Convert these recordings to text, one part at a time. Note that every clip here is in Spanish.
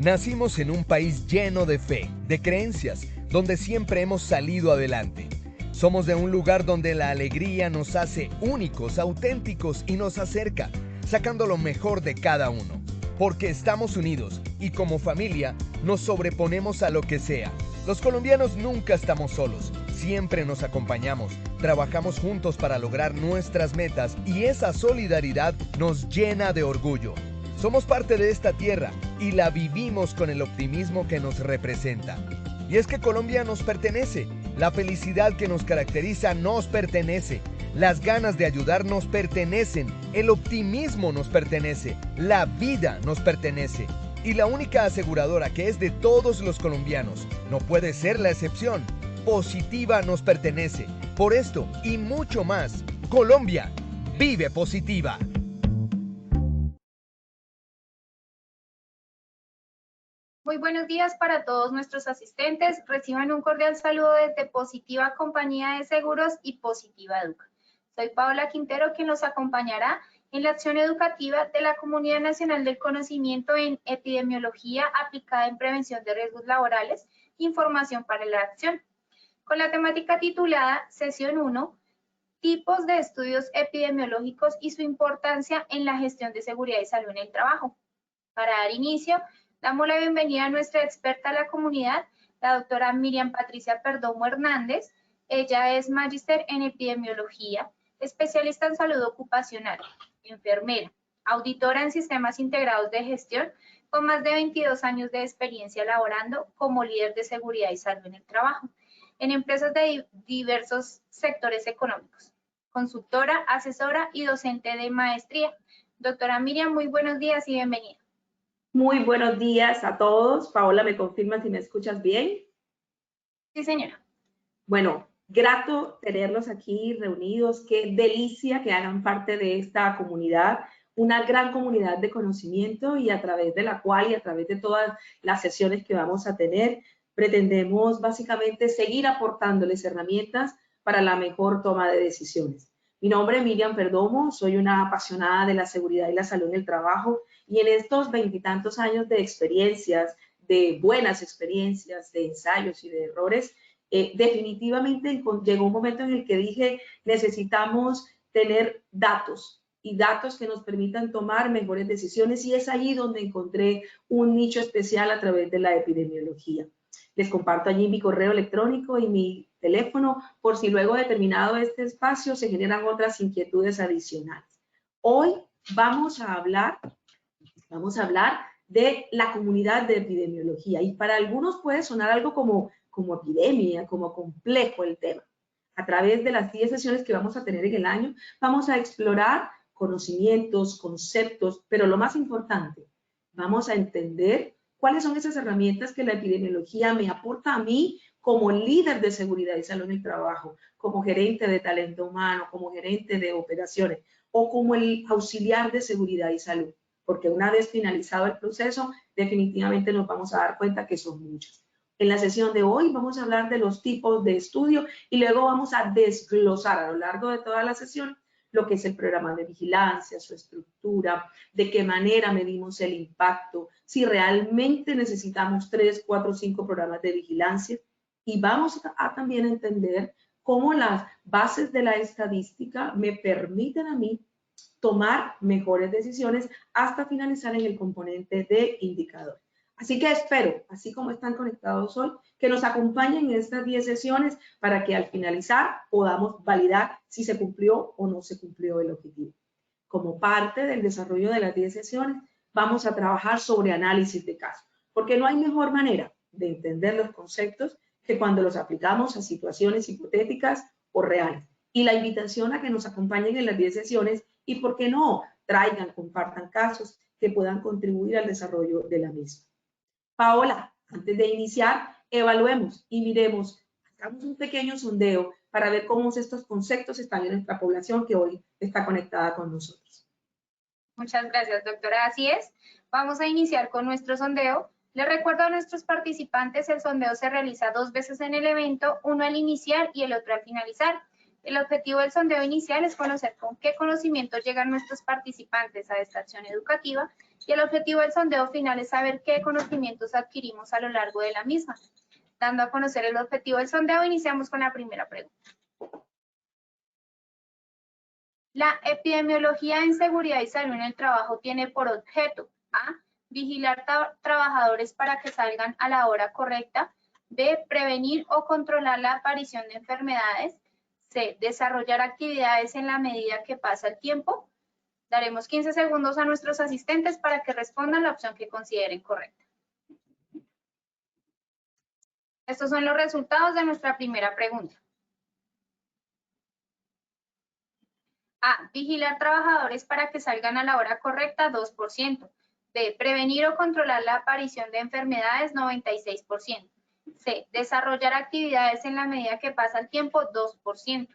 Nacimos en un país lleno de fe, de creencias, donde siempre hemos salido adelante. Somos de un lugar donde la alegría nos hace únicos, auténticos y nos acerca, sacando lo mejor de cada uno. Porque estamos unidos y como familia nos sobreponemos a lo que sea. Los colombianos nunca estamos solos, siempre nos acompañamos, trabajamos juntos para lograr nuestras metas y esa solidaridad nos llena de orgullo. Somos parte de esta tierra y la vivimos con el optimismo que nos representa. Y es que Colombia nos pertenece, la felicidad que nos caracteriza nos pertenece, las ganas de ayudar nos pertenecen, el optimismo nos pertenece, la vida nos pertenece. Y la única aseguradora que es de todos los colombianos, no puede ser la excepción, Positiva nos pertenece. Por esto y mucho más, Colombia vive positiva. Muy buenos días para todos nuestros asistentes. Reciban un cordial saludo desde Positiva Compañía de Seguros y Positiva Educa. Soy Paola Quintero, quien los acompañará en la acción educativa de la Comunidad Nacional del Conocimiento en Epidemiología aplicada en Prevención de Riesgos Laborales, Información para la Acción, con la temática titulada Sesión 1, Tipos de estudios epidemiológicos y su importancia en la gestión de seguridad y salud en el trabajo. Para dar inicio, damos la bienvenida a nuestra experta de la comunidad, la doctora Miriam Patricia Perdomo Hernández. Ella es magíster en epidemiología, especialista en salud ocupacional, enfermera, auditora en sistemas integrados de gestión, con más de 22 años de experiencia laborando como líder de seguridad y salud en el trabajo, en empresas de diversos sectores económicos, consultora, asesora y docente de maestría. Doctora Miriam, muy buenos días y bienvenida. Muy buenos días a todos. Paola, ¿me confirma si me escuchas bien? Sí, señora. Bueno, grato tenerlos aquí reunidos. Qué delicia que hagan parte de esta comunidad, una gran comunidad de conocimiento y a través de la cual y a través de todas las sesiones que vamos a tener, pretendemos básicamente seguir aportándoles herramientas para la mejor toma de decisiones. Mi nombre es Miriam Perdomo, soy una apasionada de la seguridad y la salud en el trabajo y en estos 20 y tantos años de experiencias, de buenas experiencias, de ensayos y de errores, definitivamente llegó un momento en el que dije necesitamos tener datos y datos que nos permitan tomar mejores decisiones y es allí donde encontré un nicho especial a través de la epidemiología. Les comparto allí mi correo electrónico y mi teléfono por si luego de terminado este espacio se generan otras inquietudes adicionales. Hoy vamos a hablar de la comunidad de epidemiología y para algunos puede sonar algo como epidemia, como complejo el tema. A través de las 10 sesiones que vamos a tener en el año, vamos a explorar conocimientos, conceptos, pero lo más importante, vamos a entender cuáles son esas herramientas que la epidemiología me aporta a mí como líder de seguridad y salud en el trabajo, como gerente de talento humano, como gerente de operaciones o como el auxiliar de seguridad y salud, porque una vez finalizado el proceso, definitivamente nos vamos a dar cuenta que son muchos. En la sesión de hoy vamos a hablar de los tipos de estudio y luego vamos a desglosar a lo largo de toda la sesión lo que es el programa de vigilancia, su estructura, de qué manera medimos el impacto, si realmente necesitamos 3, 4, 5 programas de vigilancia y vamos a también entender cómo las bases de la estadística me permiten a mí tomar mejores decisiones hasta finalizar en el componente de indicador. Así que espero, así como están conectados hoy, que nos acompañen en estas 10 sesiones para que al finalizar podamos validar si se cumplió o no se cumplió el objetivo. Como parte del desarrollo de las 10 sesiones, vamos a trabajar sobre análisis de casos, porque no hay mejor manera de entender los conceptos que cuando los aplicamos a situaciones hipotéticas o reales. Y la invitación a que nos acompañen en las 10 sesiones y, ¿por qué no?, traigan, compartan casos que puedan contribuir al desarrollo de la misma. Paola, antes de iniciar, evaluemos y miremos, hagamos un pequeño sondeo para ver cómo estos conceptos están en nuestra población que hoy está conectada con nosotros. Muchas gracias, doctora. Así es. Vamos a iniciar con nuestro sondeo. Les recuerdo a nuestros participantes, el sondeo se realiza 2 veces en el evento, uno al iniciar y el otro al finalizar. El objetivo del sondeo inicial es conocer con qué conocimientos llegan nuestros participantes a esta acción educativa y el objetivo del sondeo final es saber qué conocimientos adquirimos a lo largo de la misma. Dando a conocer el objetivo del sondeo, iniciamos con la primera pregunta. La epidemiología en seguridad y salud en el trabajo tiene por objeto A. Vigilar trabajadores para que salgan a la hora correcta. B. Prevenir o controlar la aparición de enfermedades. C. Desarrollar actividades en la medida que pasa el tiempo. Daremos 15 segundos a nuestros asistentes para que respondan la opción que consideren correcta. Estos son los resultados de nuestra primera pregunta. A. Vigilar trabajadores para que salgan a la hora correcta, 2%. B. Prevenir o controlar la aparición de enfermedades, 96%. C. Desarrollar actividades en la medida que pasa el tiempo, 2%.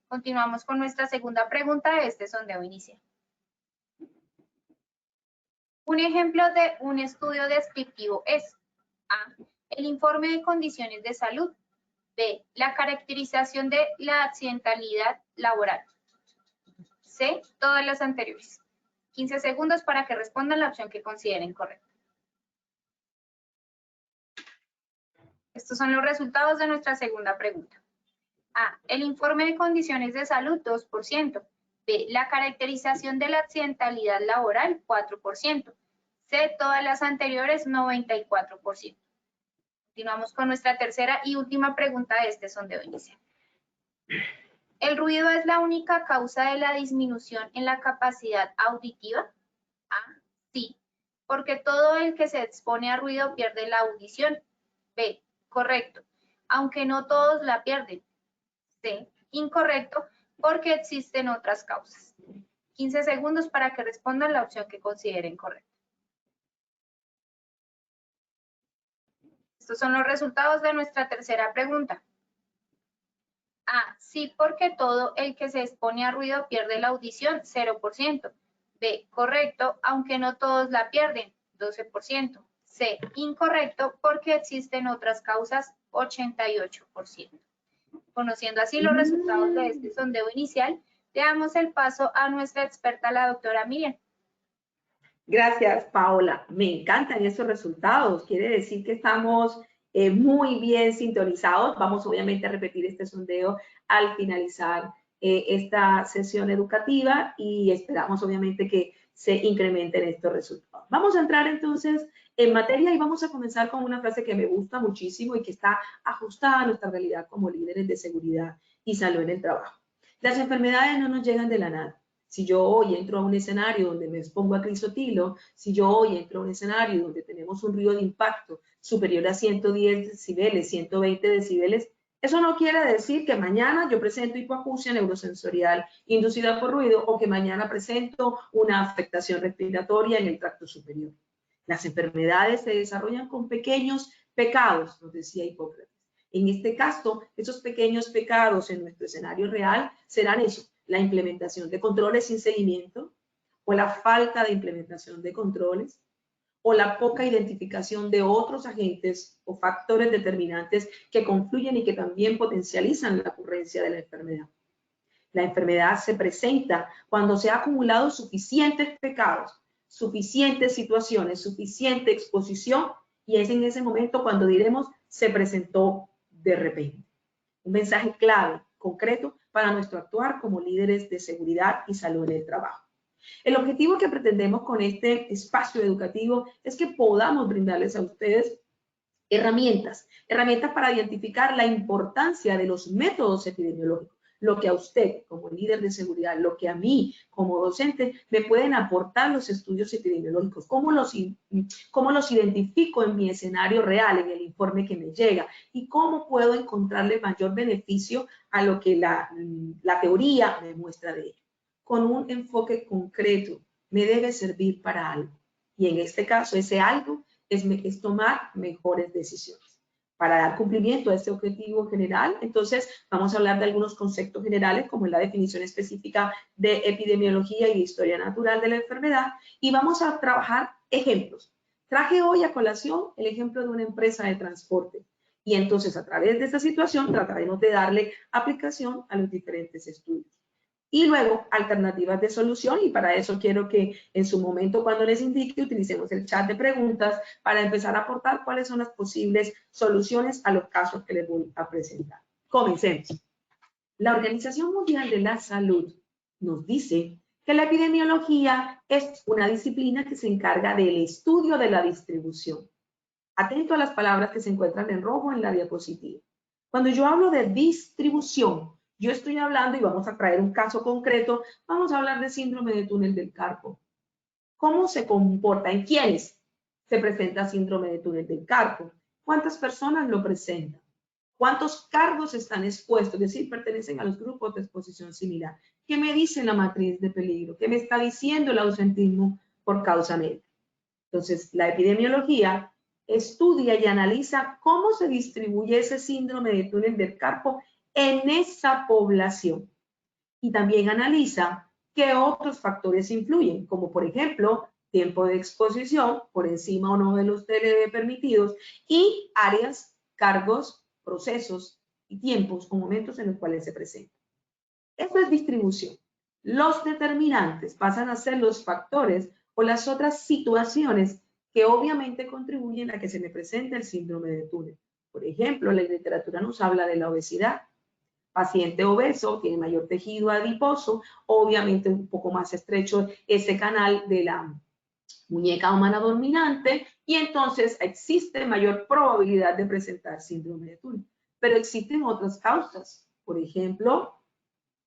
Continuamos con nuestra segunda pregunta de este sondeo inicial. Un ejemplo de un estudio descriptivo es A. El informe de condiciones de salud. B. La caracterización de la accidentalidad laboral. C. Todas las anteriores. 15 segundos para que respondan la opción que consideren correcta. Estos son los resultados de nuestra segunda pregunta. A. El informe de condiciones de salud, 2%. B. La caracterización de la accidentalidad laboral, 4%. C. Todas las anteriores, 94%. Continuamos con nuestra tercera y última pregunta de este sondeo inicial. ¿El ruido es la única causa de la disminución en la capacidad auditiva? A. Sí, porque todo el que se expone a ruido pierde la audición. B. Correcto, aunque no todos la pierden. C. Incorrecto, porque existen otras causas. 15 segundos para que respondan la opción que consideren correcta. Estos son los resultados de nuestra tercera pregunta. A. Sí, porque todo el que se expone a ruido pierde la audición, 0%. B. Correcto, aunque no todos la pierden, 12%. C. Incorrecto, porque existen otras causas, 88%. Conociendo así los resultados de este sondeo inicial, le damos el paso a nuestra experta, la doctora Miriam. Gracias, Paola. Me encantan esos resultados. Quiere decir que estamos muy bien sintonizados. Vamos obviamente a repetir este sondeo al finalizar esta sesión educativa y esperamos obviamente que se incrementen estos resultados. Vamos a entrar entonces en materia y vamos a comenzar con una frase que me gusta muchísimo y que está ajustada a nuestra realidad como líderes de seguridad y salud en el trabajo. Las enfermedades no nos llegan de la nada. Si yo hoy entro a un escenario donde me expongo a crisotilo, si yo hoy entro a un escenario donde tenemos un ruido de impacto superior a 110 decibeles, 120 decibeles, eso no quiere decir que mañana yo presento hipoacusia neurosensorial inducida por ruido o que mañana presento una afectación respiratoria en el tracto superior. Las enfermedades se desarrollan con pequeños pecados, nos decía Hipócrates. En este caso, esos pequeños pecados en nuestro escenario real serán eso, la implementación de controles sin seguimiento, o la falta de implementación de controles, o la poca identificación de otros agentes o factores determinantes que confluyen y que también potencializan la ocurrencia de la enfermedad. La enfermedad se presenta cuando se ha acumulado suficientes pecados, suficientes situaciones, suficiente exposición, y es en ese momento cuando diremos se presentó de repente. Un mensaje clave, concreto, para nuestro actuar como líderes de seguridad y salud en el trabajo. El objetivo que pretendemos con este espacio educativo es que podamos brindarles a ustedes herramientas para identificar la importancia de los métodos epidemiológicos, lo que a usted como líder de seguridad, lo que a mí como docente me pueden aportar los estudios epidemiológicos, cómo los identifico en mi escenario real, en el informe que me llega, y cómo puedo encontrarle mayor beneficio a lo que la teoría me muestra de ello. Con un enfoque concreto, me debe servir para algo. Y en este caso, ese algo es tomar mejores decisiones. Para dar cumplimiento a este objetivo general, entonces vamos a hablar de algunos conceptos generales, como la definición específica de epidemiología y de historia natural de la enfermedad, y vamos a trabajar ejemplos. Traje hoy a colación el ejemplo de una empresa de transporte Y entonces, a través de esta situación, trataremos de darle aplicación a los diferentes estudios. Y luego, alternativas de solución, y para eso quiero que en su momento, cuando les indique, utilicemos el chat de preguntas para empezar a aportar cuáles son las posibles soluciones a los casos que les voy a presentar. Comencemos. La Organización Mundial de la Salud nos dice que la epidemiología es una disciplina que se encarga del estudio de la distribución. Atento a las palabras que se encuentran en rojo en la diapositiva. Cuando yo hablo de distribución, yo estoy hablando, y vamos a traer un caso concreto, vamos a hablar de síndrome de túnel del carpo. ¿Cómo se comporta? ¿En quiénes se presenta síndrome de túnel del carpo? ¿Cuántas personas lo presentan? ¿Cuántos cargos están expuestos? Es decir, pertenecen a los grupos de exposición similar. ¿Qué me dice la matriz de peligro? ¿Qué me está diciendo el ausentismo por causa médica? Entonces, la epidemiología estudia y analiza cómo se distribuye ese síndrome de túnel del carpo en esa población. Y también analiza qué otros factores influyen, como por ejemplo, tiempo de exposición, por encima o no de los TLB permitidos, y áreas, cargos, procesos y tiempos o momentos en los cuales se presenta. Esto es distribución. Los determinantes pasan a ser los factores o las otras situaciones que obviamente contribuyen a que se me presente el síndrome de túnel. Por ejemplo, la literatura nos habla de la obesidad. Paciente obeso tiene mayor tejido adiposo, obviamente un poco más estrecho ese canal de la muñeca humana dominante, y entonces existe mayor probabilidad de presentar síndrome de túnel. Pero existen otras causas, por ejemplo,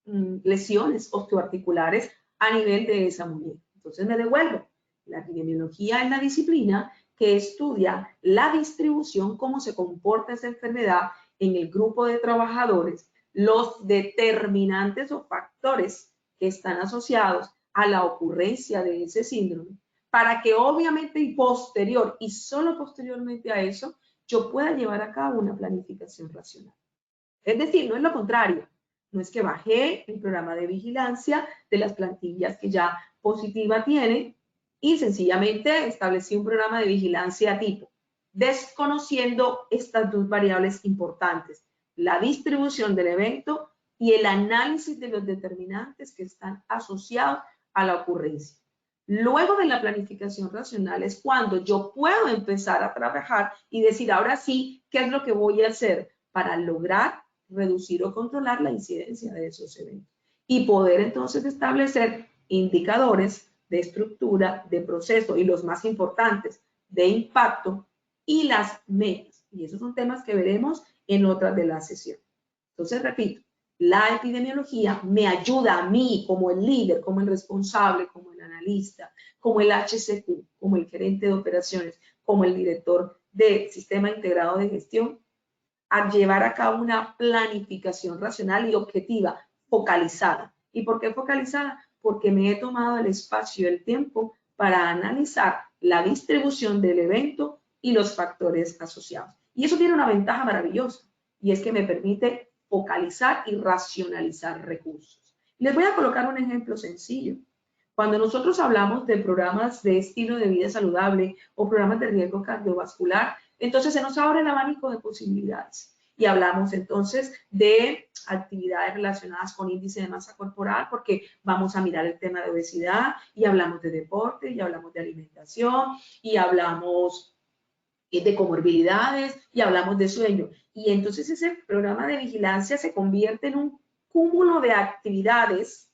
lesiones osteoarticulares a nivel de esa muñeca. Entonces me devuelvo. La epidemiología es la disciplina que estudia la distribución, cómo se comporta esa enfermedad en el grupo de trabajadores, los determinantes o factores que están asociados a la ocurrencia de ese síndrome, para que obviamente y posterior, y solo posteriormente a eso, yo pueda llevar a cabo una planificación racional. Es decir, no es lo contrario. No es que bajé el programa de vigilancia de las plantillas que ya positiva tienen y sencillamente establecí un programa de vigilancia tipo, desconociendo estas dos variables importantes, la distribución del evento y el análisis de los determinantes que están asociados a la ocurrencia. Luego de la planificación racional es cuando yo puedo empezar a trabajar y decir, ahora sí, ¿qué es lo que voy a hacer para lograr reducir o controlar la incidencia de esos eventos? Y poder entonces establecer indicadores de estructura, de proceso y los más importantes, de impacto y las metas. Y esos son temas que veremos en otras de las sesiones. Entonces, repito, la epidemiología me ayuda a mí como el líder, como el responsable, como el analista, como el HCQ, como el gerente de operaciones, como el director de Sistema Integrado de Gestión, a llevar a cabo una planificación racional y objetiva, focalizada. ¿Y por qué focalizada? Porque me he tomado el espacio y el tiempo para analizar la distribución del evento y los factores asociados. Y eso tiene una ventaja maravillosa, y es que me permite focalizar y racionalizar recursos. Les voy a colocar un ejemplo sencillo. Cuando nosotros hablamos de programas de estilo de vida saludable o programas de riesgo cardiovascular, entonces se nos abre el abanico de posibilidades. Y hablamos entonces de actividades relacionadas con índice de masa corporal, porque vamos a mirar el tema de obesidad, y hablamos de deporte, y hablamos de alimentación, y hablamos de comorbilidades, y hablamos de sueño. Y entonces ese programa de vigilancia se convierte en un cúmulo de actividades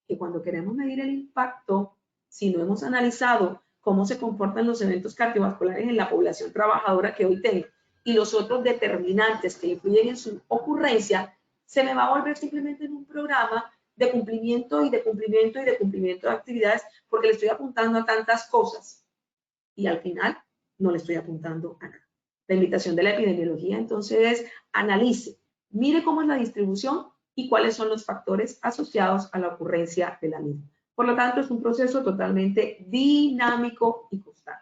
que cuando queremos medir el impacto, si no hemos analizado cómo se comportan los eventos cardiovasculares en la población trabajadora que hoy tengo y los otros determinantes que influyen en su ocurrencia, se me va a volver simplemente en un programa de cumplimiento y de cumplimiento y de cumplimiento de actividades, porque le estoy apuntando a tantas cosas y al final no le estoy apuntando a nada. La invitación de la epidemiología entonces es analice, mire cómo es la distribución y cuáles son los factores asociados a la ocurrencia de la misma. Por lo tanto, es un proceso totalmente dinámico y constante.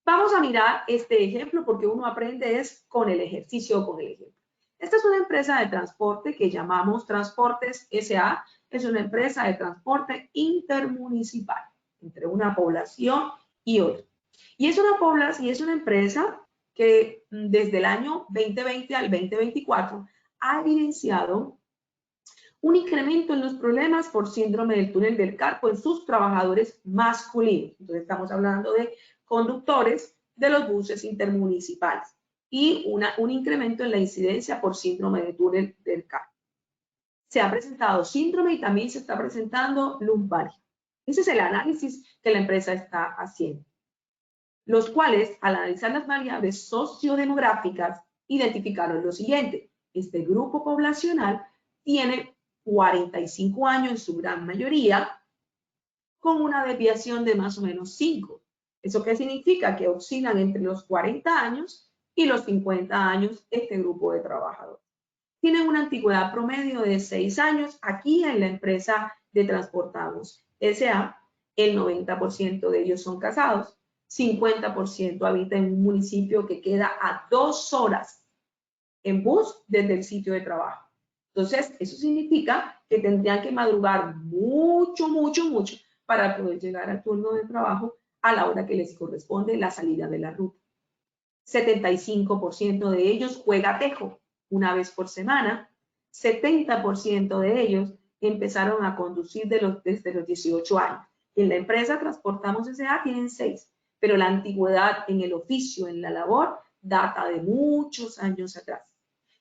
Vamos a mirar este ejemplo porque uno aprende es con el ejercicio o con el ejemplo. Esta es una empresa de transporte que llamamos Transportes S.A. Es una empresa de transporte intermunicipal entre una población y otra. Y es una empresa que desde el año 2020 al 2024 ha evidenciado un incremento en los problemas por síndrome del túnel del carpo en sus trabajadores masculinos. Entonces estamos hablando de conductores de los buses intermunicipales y un incremento en la incidencia por síndrome del túnel del carpo. Se ha presentado síndrome y también se está presentando lumbalgia. Ese es el análisis que la empresa está haciendo, los cuales, al analizar las variables sociodemográficas, identificaron lo siguiente: este grupo poblacional tiene 45 años en su gran mayoría, con una desviación de más o menos 5. ¿Eso qué significa? Que oscilan entre los 40 años y los 50 años este grupo de trabajadores. Tienen una antigüedad promedio de 6 años. Aquí en la empresa de Transportamos S.A., el 90% de ellos son casados, 50% habita en un municipio que queda a 2 horas en bus desde el sitio de trabajo. Entonces, eso significa que tendrían que madrugar mucho para poder llegar al turno de trabajo a la hora que les corresponde la salida de la ruta. 75% de ellos juega tejo una vez por semana. 70% de ellos empezaron a conducir desde los 18 años. En la empresa Transportamos S.A. tienen 6, pero la antigüedad en el oficio, en la labor, data de muchos años atrás.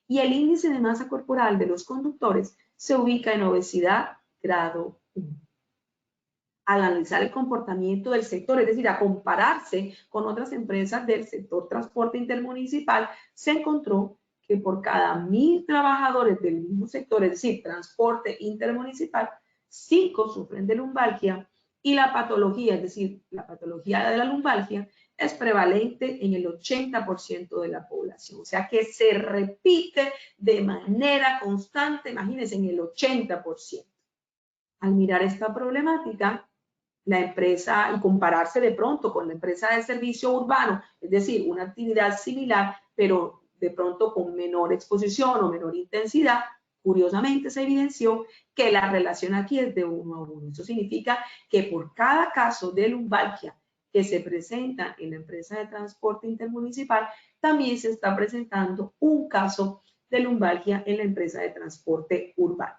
Y el índice de masa corporal de los conductores se ubica en obesidad grado 1. Al analizar el comportamiento del sector, es decir, a compararse con otras empresas del sector transporte intermunicipal, se encontró que por cada 1.000 trabajadores del mismo sector, es decir, transporte intermunicipal, 5 sufren de lumbalgia y la patología, es decir, la patología de la lumbalgia, es prevalente en el 80% de la población. O sea que se repite de manera constante, imagínense, en el 80%. Al mirar esta problemática, la empresa, y compararse de pronto con la empresa de servicio urbano, es decir, una actividad similar, pero de pronto con menor exposición o menor intensidad, curiosamente se evidenció que la relación aquí es de 1 a 1. Eso significa que por cada caso de lumbalgia que se presenta en la empresa de transporte intermunicipal, también se está presentando un caso de lumbalgia en la empresa de transporte urbano.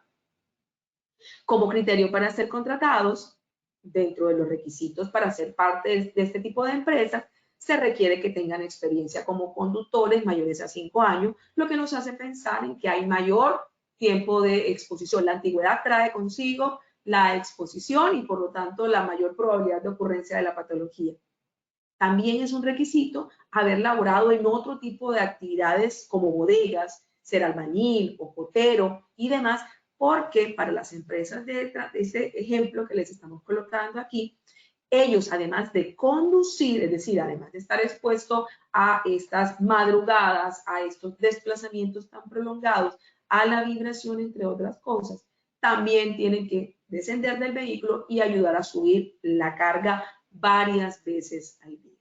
Como criterio para ser contratados, dentro de los requisitos para ser parte de este tipo de empresas, se requiere que tengan experiencia como conductores mayores a 5 años, lo que nos hace pensar en que hay mayor tiempo de exposición. La antigüedad trae consigo la exposición y por lo tanto la mayor probabilidad de ocurrencia de la patología. También es un requisito haber laborado en otro tipo de actividades como bodegas, ser albañil o cotero y demás, porque para las empresas de ese ejemplo que les estamos colocando aquí, ellos además de conducir, es decir, además de estar expuesto a estas madrugadas, a estos desplazamientos tan prolongados, a la vibración, entre otras cosas, también tienen que descender del vehículo y ayudar a subir la carga varias veces al día.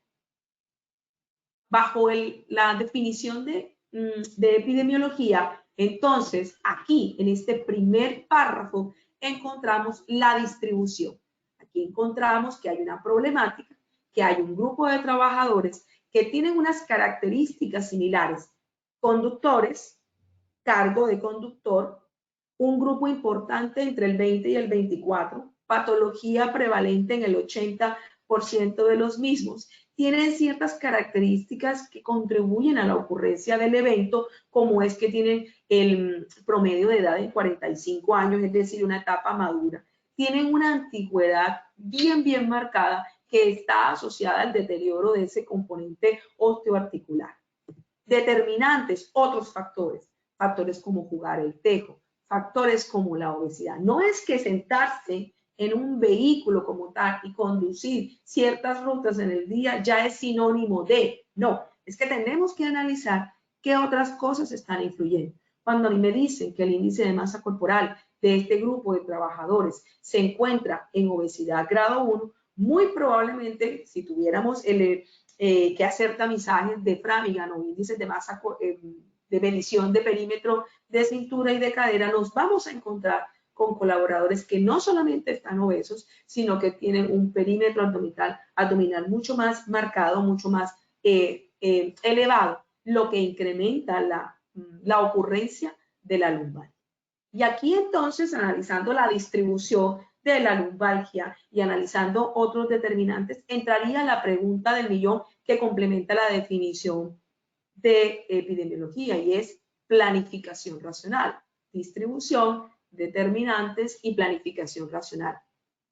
Bajo la definición de epidemiología, entonces aquí en este primer párrafo encontramos la distribución. Aquí encontramos que hay una problemática, que hay un grupo de trabajadores que tienen unas características similares: conductores, cargo de conductor, un grupo importante entre el 20 y el 24, patología prevalente en el 80% de los mismos. Tienen ciertas características que contribuyen a la ocurrencia del evento, como es que tienen el promedio de edad de 45 años, es decir, una etapa madura. Tienen una antigüedad bien marcada que está asociada al deterioro de ese componente osteoarticular. Determinantes, otros factores, factores como jugar el tejo, factores como la obesidad. No es que sentarse en un vehículo como tal y conducir ciertas rutas en el día ya es sinónimo de, no, es que tenemos que analizar qué otras cosas están influyendo. Cuando a mí me dicen que el índice de masa corporal de este grupo de trabajadores se encuentra en obesidad grado 1, muy probablemente si tuviéramos que hacer tamizajes de Framingham o índices de masa de medición de perímetro de cintura y de cadera, nos vamos a encontrar con colaboradores que no solamente están obesos, sino que tienen un perímetro abdominal mucho más marcado, mucho más elevado, lo que incrementa la ocurrencia de la lumbalgia. Y aquí entonces, analizando la distribución de la lumbalgia y analizando otros determinantes, entraría la pregunta del millón que complementa la definición de epidemiología, y es planificación racional, distribución, determinantes y planificación racional.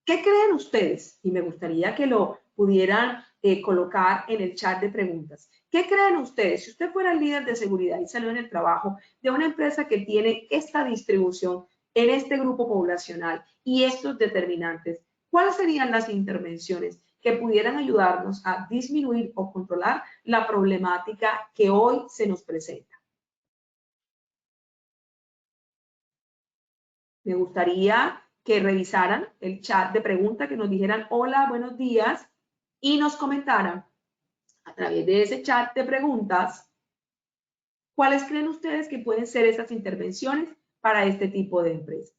¿Qué creen ustedes? Y me gustaría que lo pudieran colocar en el chat de preguntas. ¿Qué creen ustedes? Si usted fuera el líder de seguridad y salud en el trabajo de una empresa que tiene esta distribución en este grupo poblacional y estos determinantes, ¿cuáles serían las intervenciones que pudieran ayudarnos a disminuir o controlar la problemática que hoy se nos presenta? Me gustaría que revisaran el chat de preguntas, que nos dijeran hola, buenos días, y nos comentaran a través de ese chat de preguntas cuáles creen ustedes que pueden ser esas intervenciones para este tipo de empresas.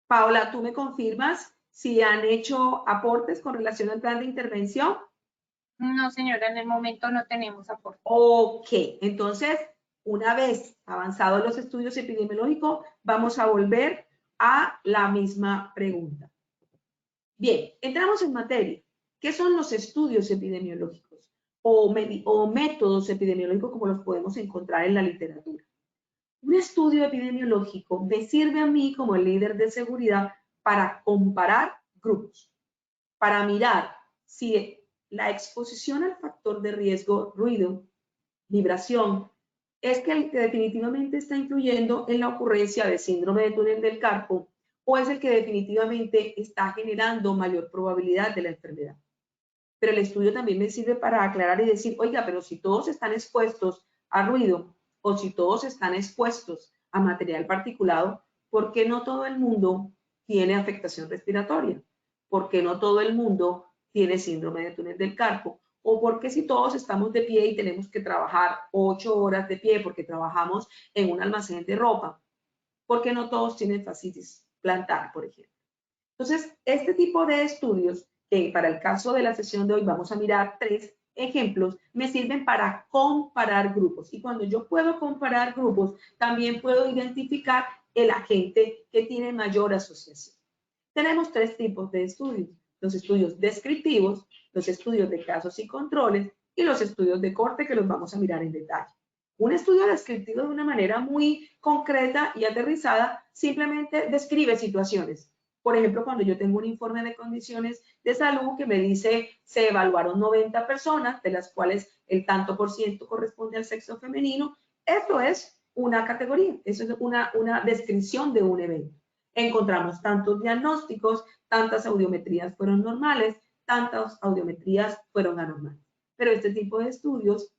Paola, ¿tú me confirmas si han hecho aportes con relación al plan de intervención? No, señora, en el momento no tenemos aporte. Ok, entonces, una vez avanzados los estudios epidemiológicos, vamos a volver a la misma pregunta. Bien, entramos en materia. ¿Qué son los estudios epidemiológicos o métodos epidemiológicos como los podemos encontrar en la literatura? Un estudio epidemiológico me sirve a mí como el líder de seguridad para comparar grupos, para mirar si la exposición al factor de riesgo, ruido, vibración, es que el que definitivamente está influyendo en la ocurrencia de síndrome de túnel del carpo o es el que definitivamente está generando mayor probabilidad de la enfermedad. Pero el estudio también me sirve para aclarar y decir, oiga, pero si todos están expuestos a ruido o si todos están expuestos a material particulado, ¿por qué no todo el mundo tiene afectación respiratoria? ¿Por qué no todo el mundo tiene síndrome de túnel del carpo? ¿O por qué si todos estamos de pie y tenemos que trabajar 8 horas de pie porque trabajamos en un almacén de ropa? ¿Por qué no todos tienen fascitis plantar, por ejemplo? Entonces, este tipo de estudios, que para el caso de la sesión de hoy vamos a mirar 3 ejemplos, me sirven para comparar grupos. Y cuando yo puedo comparar grupos, también puedo identificar el agente que tiene mayor asociación. Tenemos 3 tipos de estudios: los estudios descriptivos, los estudios de casos y controles y los estudios de corte, que los vamos a mirar en detalle. Un estudio descriptivo, de una manera muy concreta y aterrizada, simplemente describe situaciones. Por ejemplo, cuando yo tengo un informe de condiciones de salud que me dice se evaluaron 90 personas, de las cuales el tanto por ciento corresponde al sexo femenino, eso es una categoría, eso es una descripción de un evento. Encontramos tantos diagnósticos, tantas audiometrías fueron normales, tantas audiometrías fueron anormales. Pero este tipo de estudios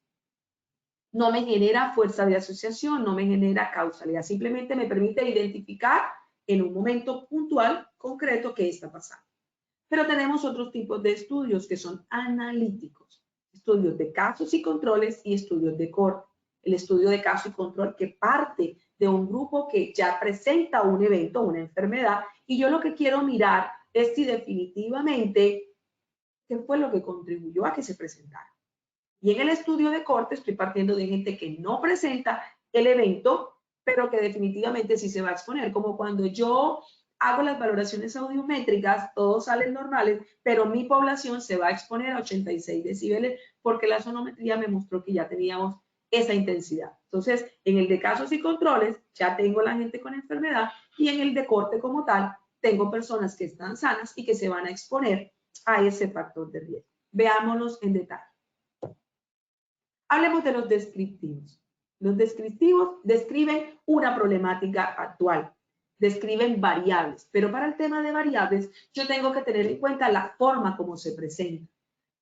no me genera fuerza de asociación, no me genera causalidad, simplemente me permite identificar en un momento puntual, concreto, qué está pasando. Pero tenemos otros tipos de estudios que son analíticos, estudios de casos y controles y estudios de corte. El estudio de caso y control, que parte de un grupo que ya presenta un evento, una enfermedad, y yo lo que quiero mirar es si definitivamente qué fue lo que contribuyó a que se presentara. Y en el estudio de corte estoy partiendo de gente que no presenta el evento, pero que definitivamente sí se va a exponer, como cuando yo hago las valoraciones audiométricas, todos salen normales, pero mi población se va a exponer a 86 decibeles porque la sonometría me mostró que ya teníamos esa intensidad. Entonces, en el de casos y controles, ya tengo la gente con enfermedad, y en el de corte como tal, tengo personas que están sanas y que se van a exponer a ese factor de riesgo. Veámoslos en detalle. Hablemos de los descriptivos. Los descriptivos describen una problemática actual, describen variables, pero para el tema de variables yo tengo que tener en cuenta la forma como se presenta.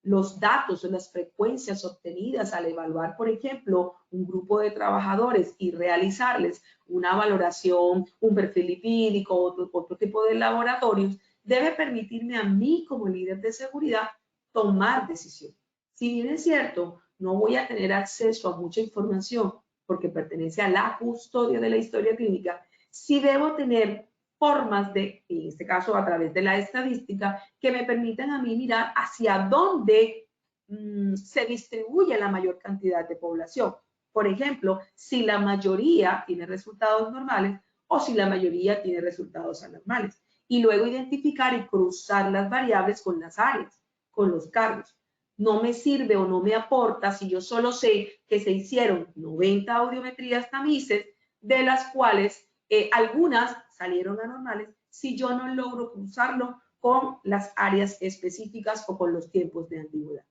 Los datos o las frecuencias obtenidas al evaluar, por ejemplo, un grupo de trabajadores y realizarles una valoración, un perfil lipídico, otro tipo de laboratorios, debe permitirme a mí como líder de seguridad tomar decisiones. Si bien es cierto, no voy a tener acceso a mucha información porque pertenece a la custodia de la historia clínica, sí debo tener formas de, en este caso a través de la estadística, que me permitan a mí mirar hacia dónde se distribuye la mayor cantidad de población. Por ejemplo, si la mayoría tiene resultados normales o si la mayoría tiene resultados anormales. Y luego identificar y cruzar las variables con las áreas, con los cargos. No me sirve o no me aporta si yo solo sé que se hicieron 90 audiometrías tamices, de las cuales algunas salieron anormales, si yo no logro cruzarlo con las áreas específicas o con los tiempos de antigüedad.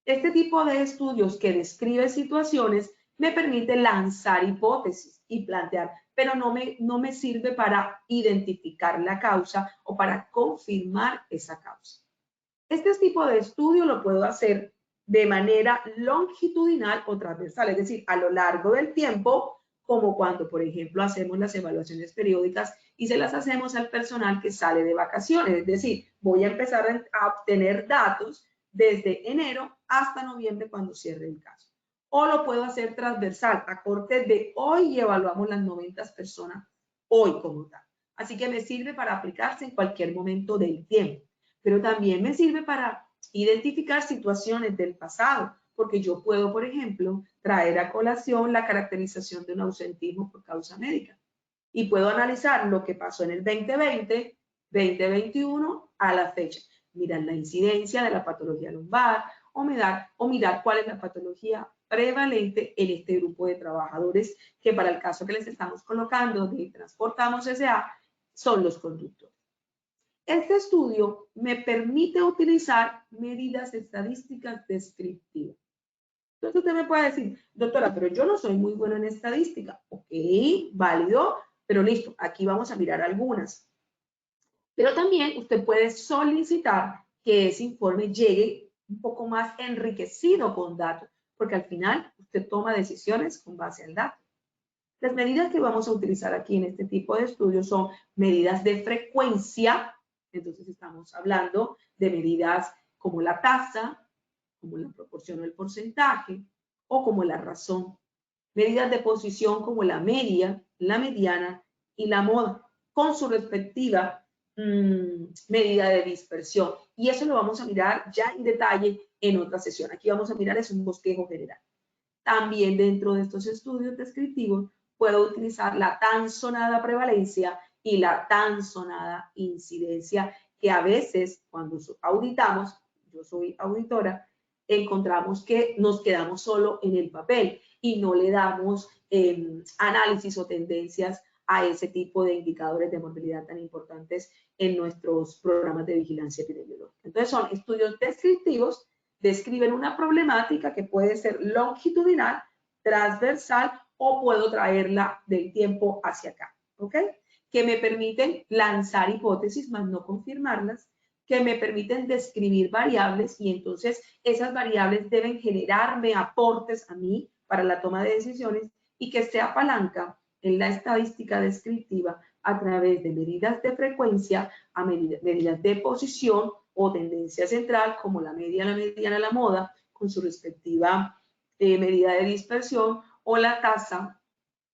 Este tipo de estudios que describe situaciones me permite lanzar hipótesis y plantear, pero no me sirve para identificar la causa o para confirmar esa causa. Este tipo de estudio lo puedo hacer de manera longitudinal o transversal, es decir, a lo largo del tiempo, como cuando, por ejemplo, hacemos las evaluaciones periódicas y se las hacemos al personal que sale de vacaciones. Es decir, voy a empezar a obtener datos desde enero hasta noviembre cuando cierre el caso. O lo puedo hacer transversal, a corte de hoy y evaluamos las 90 personas hoy como tal. Así que me sirve para aplicarse en cualquier momento del tiempo. Pero también me sirve para identificar situaciones del pasado, porque yo puedo, por ejemplo, traer a colación la caracterización de un ausentismo por causa médica. Y puedo analizar lo que pasó en el 2020, 2021 a la fecha. Mirar la incidencia de la patología lumbar o mirar cuál es la patología prevalente en este grupo de trabajadores que para el caso que les estamos colocando de Transportamos S.A. son los conductores. Este estudio me permite utilizar medidas estadísticas descriptivas. Entonces usted me puede decir, doctora, pero yo no soy muy buena en estadística. Ok, válido, pero listo, aquí vamos a mirar algunas. Pero también usted puede solicitar que ese informe llegue un poco más enriquecido con datos, porque al final usted toma decisiones con base al dato. Las medidas que vamos a utilizar aquí en este tipo de estudios son medidas de frecuencia. Entonces estamos hablando de medidas como la tasa, como la proporción o el porcentaje, o como la razón. Medidas de posición como la media, la mediana y la moda, con su respectiva medida de dispersión. Y eso lo vamos a mirar ya en detalle en otra sesión. Aquí vamos a mirar es un bosquejo general. También dentro de estos estudios descriptivos puedo utilizar la tan sonada prevalencia y la tan sonada incidencia, que a veces cuando auditamos, yo soy auditora, encontramos que nos quedamos solo en el papel y no le damos análisis o tendencias a ese tipo de indicadores de mortalidad tan importantes en nuestros programas de vigilancia epidemiológica. Entonces son estudios descriptivos, describen una problemática que puede ser longitudinal, transversal o puedo traerla del tiempo hacia acá, ¿ok? Que me permiten lanzar hipótesis, más no confirmarlas, que me permiten describir variables y entonces esas variables deben generarme aportes a mí para la toma de decisiones y que sea palanca en la estadística descriptiva a través de medidas de frecuencia, a medidas de posición o tendencia central como la media, la mediana, la moda, con su respectiva medida de dispersión, o la tasa,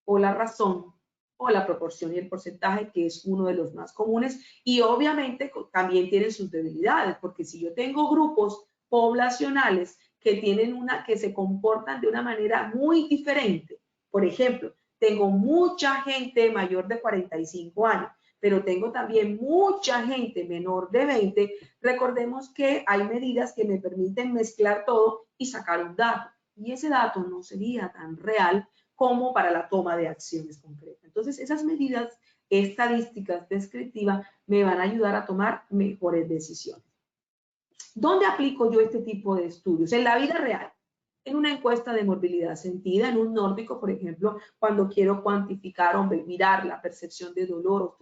o la razón, o la proporción y el porcentaje, que es uno de los más comunes, y obviamente también tienen sus debilidades, porque si yo tengo grupos poblacionales que se comportan de una manera muy diferente, por ejemplo, tengo mucha gente mayor de 45 años, pero tengo también mucha gente menor de 20, recordemos que hay medidas que me permiten mezclar todo y sacar un dato, y ese dato no sería tan real como para la toma de acciones concretas. Entonces, esas medidas estadísticas descriptivas me van a ayudar a tomar mejores decisiones. ¿Dónde aplico yo este tipo de estudios? En la vida real. En una encuesta de morbilidad sentida, en un nórdico, por ejemplo, cuando quiero cuantificar o mirar la percepción de dolor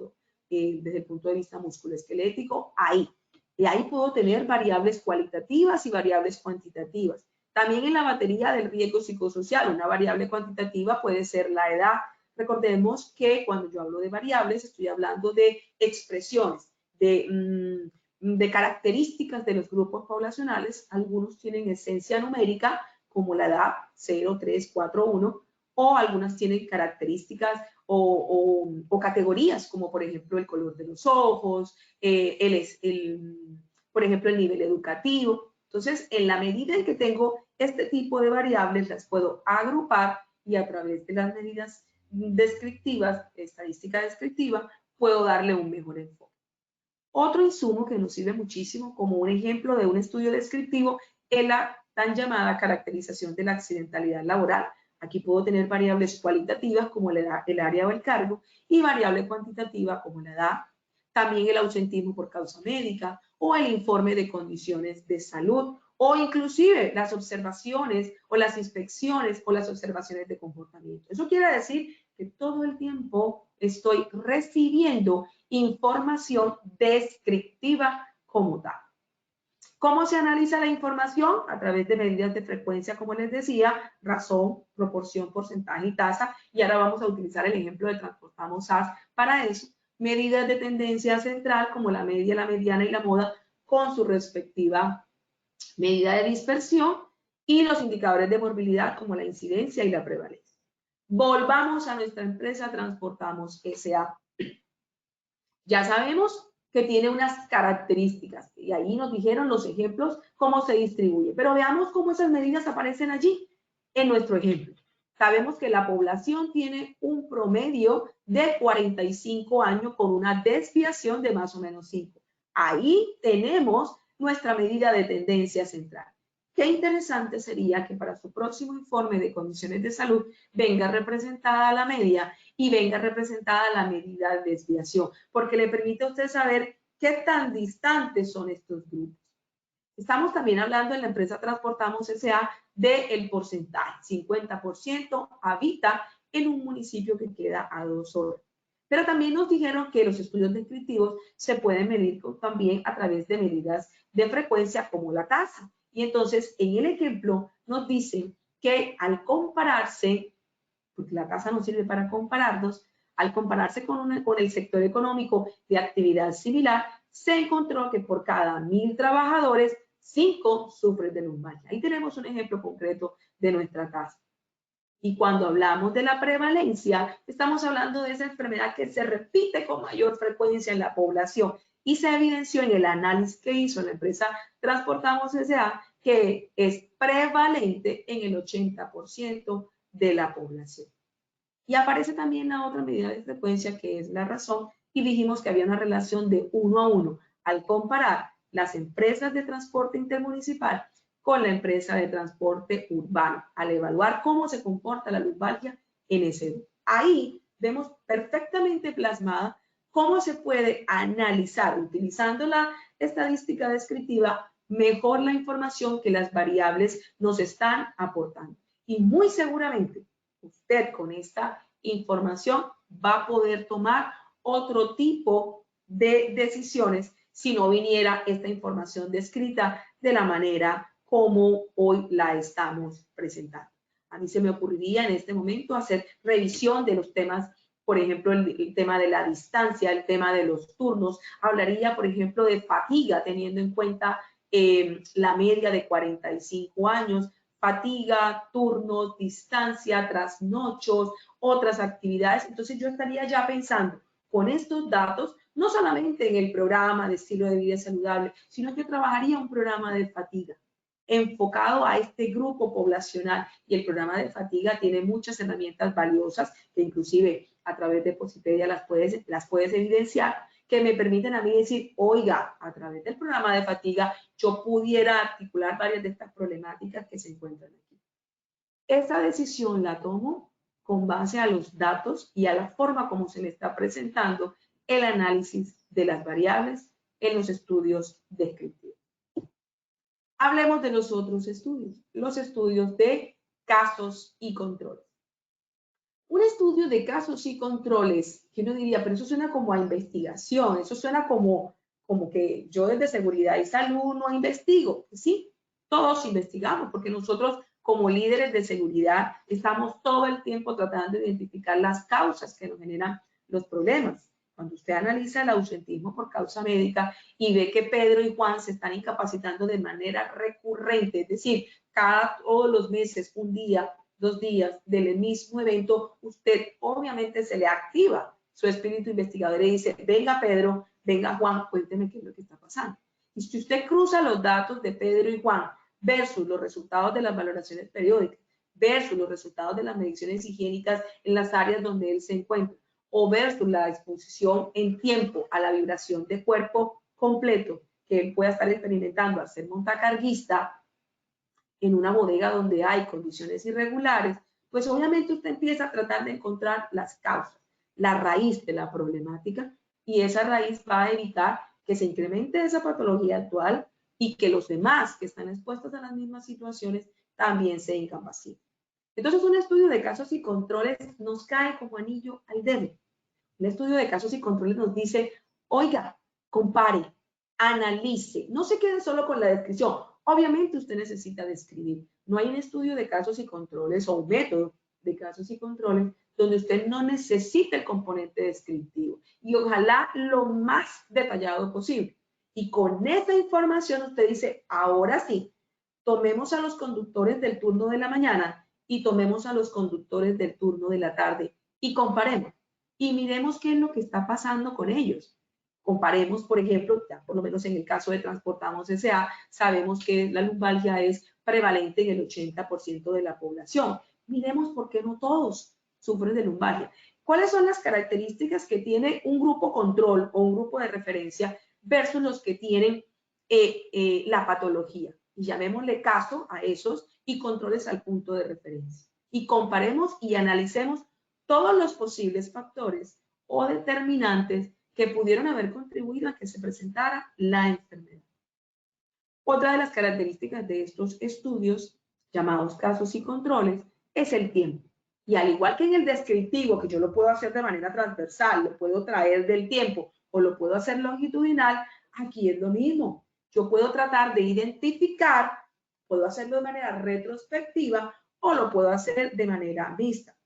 desde el punto de vista musculoesquelético, ahí. Y ahí puedo tener variables cualitativas y variables cuantitativas. También en la batería del riesgo psicosocial, una variable cuantitativa puede ser la edad. Recordemos que cuando yo hablo de variables, estoy hablando de expresiones, de características de los grupos poblacionales. Algunos tienen esencia numérica, como la edad 0, 3, 4, 1, o algunas tienen características o categorías, como por ejemplo el color de los ojos, por ejemplo el nivel educativo. Entonces, en la medida en que tengo este tipo de variables, las puedo agrupar y a través de las medidas descriptivas, estadística descriptiva, puedo darle un mejor enfoque. Otro insumo que nos sirve muchísimo como un ejemplo de un estudio descriptivo es la tan llamada caracterización de la accidentalidad laboral. Aquí puedo tener variables cualitativas como el área o el cargo y variable cuantitativa como la edad, también el ausentismo por causa médica o el informe de condiciones de salud o inclusive las observaciones o las inspecciones o las observaciones de comportamiento. Eso quiere decir que todo el tiempo estoy recibiendo información descriptiva como tal. ¿Cómo se analiza la información? A través de medidas de frecuencia, como les decía, razón, proporción, porcentaje y tasa. Y ahora vamos a utilizar el ejemplo de Transportamos SAS para eso. Medidas de tendencia central, como la media, la mediana y la moda, con su respectiva medida de dispersión. Y los indicadores de morbilidad, como la incidencia y la prevalencia. Volvamos a nuestra empresa Transportamos SA. Ya sabemos que tiene unas características y ahí nos dijeron los ejemplos cómo se distribuye, pero veamos cómo esas medidas aparecen allí en nuestro ejemplo. Sabemos que la población tiene un promedio de 45 años con una desviación de más o menos 5. Ahí tenemos nuestra medida de tendencia central. Qué interesante sería que para su próximo informe de condiciones de salud venga representada la media y venga representada la medida de desviación, porque le permite a usted saber qué tan distantes son estos grupos. Estamos también hablando en la empresa Transportamos S.A. del porcentaje. 50% habita en un municipio que queda a 2 horas. Pero también nos dijeron que los estudios descriptivos se pueden medir también a través de medidas de frecuencia como la tasa. Y entonces, en el ejemplo, nos dicen que al compararse, porque la tasa no sirve para compararnos, al compararse con el sector económico de actividad similar, se encontró que por cada 1.000 trabajadores, 5 sufren de lumbalgia. Ahí tenemos un ejemplo concreto de nuestra tasa. Y cuando hablamos de la prevalencia, estamos hablando de esa enfermedad que se repite con mayor frecuencia en la población y se evidenció en el análisis que hizo la empresa Transportamos S.A. que es prevalente en el 80% de la población. Y aparece también la otra medida de frecuencia que es la razón y dijimos que había una relación de 1 a 1 al comparar las empresas de transporte intermunicipal con la empresa de transporte urbano, al evaluar cómo se comporta la lumbalgia en ese grupo. Ahí vemos perfectamente plasmada cómo se puede analizar, utilizando la estadística descriptiva, mejor la información que las variables nos están aportando. Y muy seguramente usted con esta información va a poder tomar otro tipo de decisiones si no viniera esta información descrita de la manera como hoy la estamos presentando. A mí se me ocurriría en este momento hacer revisión de los temas, por ejemplo, el tema de la distancia, el tema de los turnos. Hablaría, por ejemplo, de fatiga, teniendo en cuenta la media de 45 años, fatiga, turnos, distancia, trasnochos, otras actividades. Entonces yo estaría ya pensando con estos datos, no solamente en el programa de estilo de vida saludable, sino que trabajaría un programa de fatiga enfocado a este grupo poblacional. Y el programa de fatiga tiene muchas herramientas valiosas que inclusive a través de Posipedia las puedes evidenciar, que me permiten a mí decir, oiga, a través del programa de fatiga yo pudiera articular varias de estas problemáticas que se encuentran aquí. Esa decisión la tomo con base a los datos y a la forma como se le está presentando el análisis de las variables en los estudios descriptivos. Hablemos de los otros los estudios de casos y controles. Un estudio de casos y controles, que uno diría, pero eso suena como a investigación, eso suena como que yo desde seguridad y salud no investigo. Sí, todos investigamos, porque nosotros como líderes de seguridad estamos todo el tiempo tratando de identificar las causas que nos generan los problemas. Cuando usted analiza el ausentismo por causa médica y ve que Pedro y Juan se están incapacitando de manera recurrente, es decir, todos los meses, un día, 2 días del mismo evento, usted obviamente se le activa su espíritu investigador y dice, venga Pedro, venga Juan, cuénteme qué es lo que está pasando. Y si usted cruza los datos de Pedro y Juan versus los resultados de las valoraciones periódicas, versus los resultados de las mediciones higiénicas en las áreas donde él se encuentra, o versus la exposición en tiempo a la vibración de cuerpo completo que él pueda estar experimentando al ser montacarguista en una bodega donde hay condiciones irregulares, pues obviamente usted empieza a tratar de encontrar las causas, la raíz de la problemática, y esa raíz va a evitar que se incremente esa patología actual y que los demás que están expuestos a las mismas situaciones también se incapaciten. Entonces, un estudio de casos y controles nos cae como anillo al dedo. Un estudio de casos y controles nos dice, oiga, compare, analice, no se quede solo con la descripción. Obviamente usted necesita describir. No hay un estudio de casos y controles o un método de casos y controles donde usted no necesite el componente descriptivo y ojalá lo más detallado posible. Y con esa información usted dice, ahora sí, tomemos a los conductores del turno de la mañana y tomemos a los conductores del turno de la tarde y comparemos. Y miremos qué es lo que está pasando con ellos. Comparemos, por ejemplo, ya por lo menos en el caso de Transportamos S.A., sabemos que la lumbalgia es prevalente en el 80% de la población. Miremos por qué no todos sufren de lumbalgia. ¿Cuáles son las características que tiene un grupo control o un grupo de referencia versus los que tienen la patología? Y llamémosle caso a esos y controles al punto de referencia. Y comparemos y analicemos todos los posibles factores o determinantes que pudieron haber contribuido a que se presentara la enfermedad. Otra de las características de estos estudios, llamados casos y controles, es el tiempo. Y al igual que en el descriptivo, que yo lo puedo hacer de manera transversal, lo puedo traer del tiempo o lo puedo hacer longitudinal, aquí es lo mismo. Yo puedo tratar de identificar, puedo hacerlo de manera retrospectiva o lo puedo hacer de manera mixta.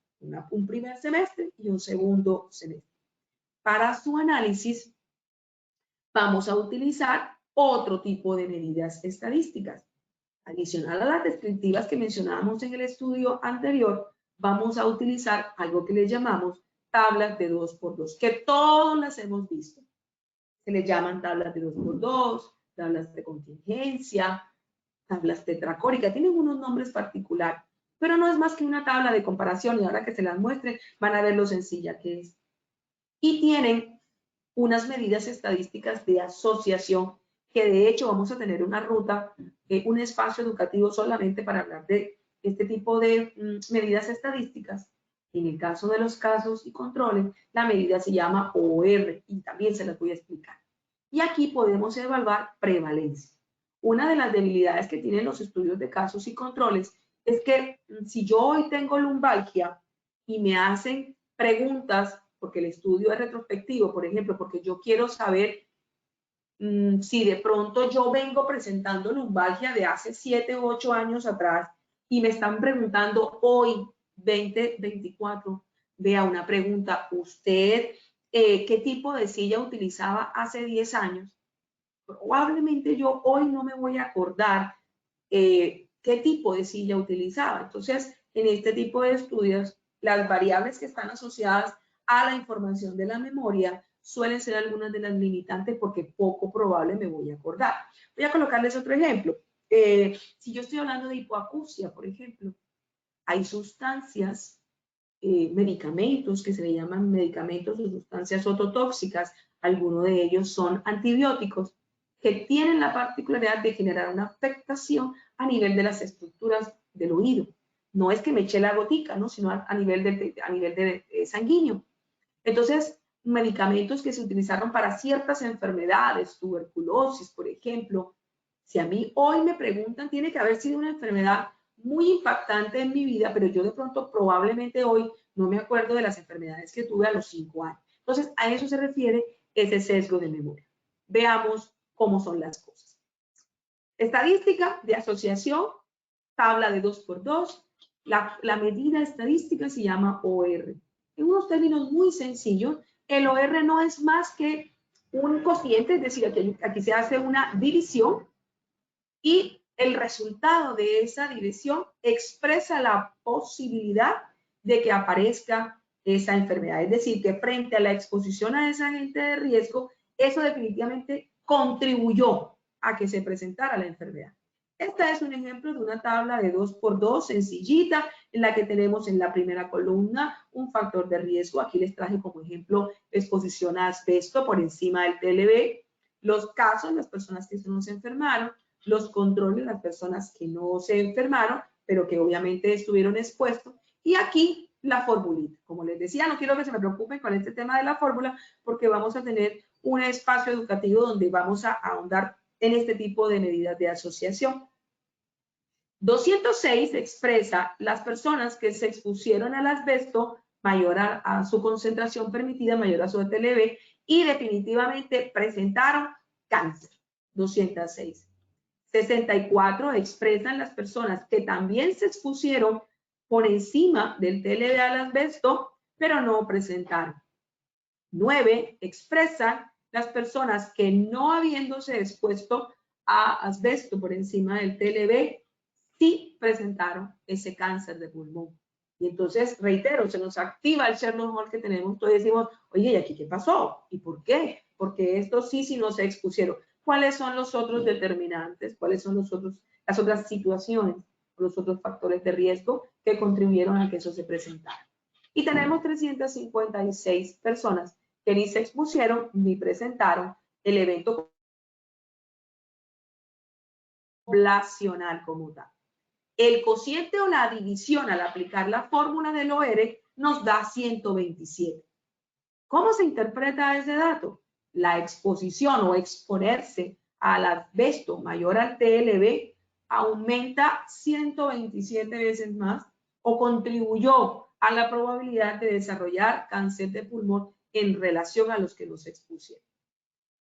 Un primer semestre y un segundo semestre. Para su análisis, vamos a utilizar otro tipo de medidas estadísticas. Adicional a las descriptivas que mencionábamos en el estudio anterior, vamos a utilizar algo que le llamamos tablas de 2x2, que todos las hemos visto. Se le llaman tablas de 2x2, tablas de contingencia, tablas tetracóricas, tienen unos nombres particulares, pero no es más que una tabla de comparación y ahora que se las muestre van a ver lo sencilla que es. Y tienen unas medidas estadísticas de asociación que de hecho vamos a tener una ruta, un espacio educativo solamente para hablar de este tipo de medidas estadísticas. En el caso de los casos y controles, la medida se llama OR y también se las voy a explicar. Y aquí podemos evaluar prevalencia. Una de las debilidades que tienen los estudios de casos y controles es que si yo hoy tengo lumbalgia y me hacen preguntas, porque el estudio es retrospectivo, por ejemplo, porque yo quiero saber si de pronto yo vengo presentando lumbalgia de hace 7 u 8 años atrás y me están preguntando hoy, 2024, vea una pregunta, ¿usted qué tipo de silla utilizaba hace 10 años? Probablemente yo hoy no me voy a acordar qué tipo de silla utilizaba. Entonces, en este tipo de estudios, las variables que están asociadas a la información de la memoria suelen ser algunas de las limitantes porque poco probable me voy a acordar. Voy a colocarles otro ejemplo. Si yo estoy hablando de hipoacusia, por ejemplo, hay sustancias, medicamentos que se le llaman medicamentos o sustancias ototóxicas, algunos de ellos son antibióticos, que tienen la particularidad de generar una afectación a nivel de las estructuras del oído. No es que me eche la gotica, ¿no? Sino a nivel de sanguíneo. Entonces, medicamentos que se utilizaron para ciertas enfermedades, tuberculosis, por ejemplo, si a mí hoy me preguntan, tiene que haber sido una enfermedad muy impactante en mi vida, pero yo de pronto probablemente hoy no me acuerdo de las enfermedades que tuve a los 5 años. Entonces, a eso se refiere ese sesgo de memoria. Veamos cómo son las cosas. Estadística de asociación, tabla de 2x2. La medida estadística se llama OR. En unos términos muy sencillos, el OR no es más que un cociente, es decir, aquí se hace una división y el resultado de esa dirección expresa la posibilidad de que aparezca esa enfermedad. Es decir, que frente a la exposición a ese agente de riesgo, eso definitivamente contribuyó a que se presentara la enfermedad. Este es un ejemplo de una tabla de 2x2 sencillita, en la que tenemos en la primera columna un factor de riesgo. Aquí les traje como ejemplo exposición a asbesto por encima del TLV, los casos, las personas que no se enfermaron, los controles, las personas que no se enfermaron, pero que obviamente estuvieron expuestos, y aquí la formulita. Como les decía, no quiero que se me preocupen con este tema de la fórmula, porque vamos a tener un espacio educativo donde vamos a ahondar en este tipo de medidas de asociación. 206 expresa las personas que se expusieron al asbesto mayor a su concentración permitida, mayor a su TLV, y definitivamente presentaron cáncer. 206. 64 expresan las personas que también se expusieron por encima del TLV al asbesto, pero no presentaron. 9 expresan las personas que no habiéndose expuesto a asbesto por encima del TLV, sí presentaron ese cáncer de pulmón. Y entonces, reitero, se nos activa el Sherlock Holmes que tenemos, entonces decimos, oye, ¿y aquí qué pasó? ¿Y por qué? Porque estos sí no se expusieron. ¿Cuáles son los otros determinantes? ¿Cuáles son las otras situaciones, los otros factores de riesgo que contribuyeron a que eso se presentara? Y tenemos 356 personas que ni se expusieron ni presentaron el evento poblacional como tal. El cociente o la división al aplicar la fórmula del OR nos da 127. ¿Cómo se interpreta ese dato? La exposición o exponerse al asbesto mayor al TLV aumenta 127 veces más o contribuyó a la probabilidad de desarrollar cáncer de pulmón en relación a los que no se expusieron.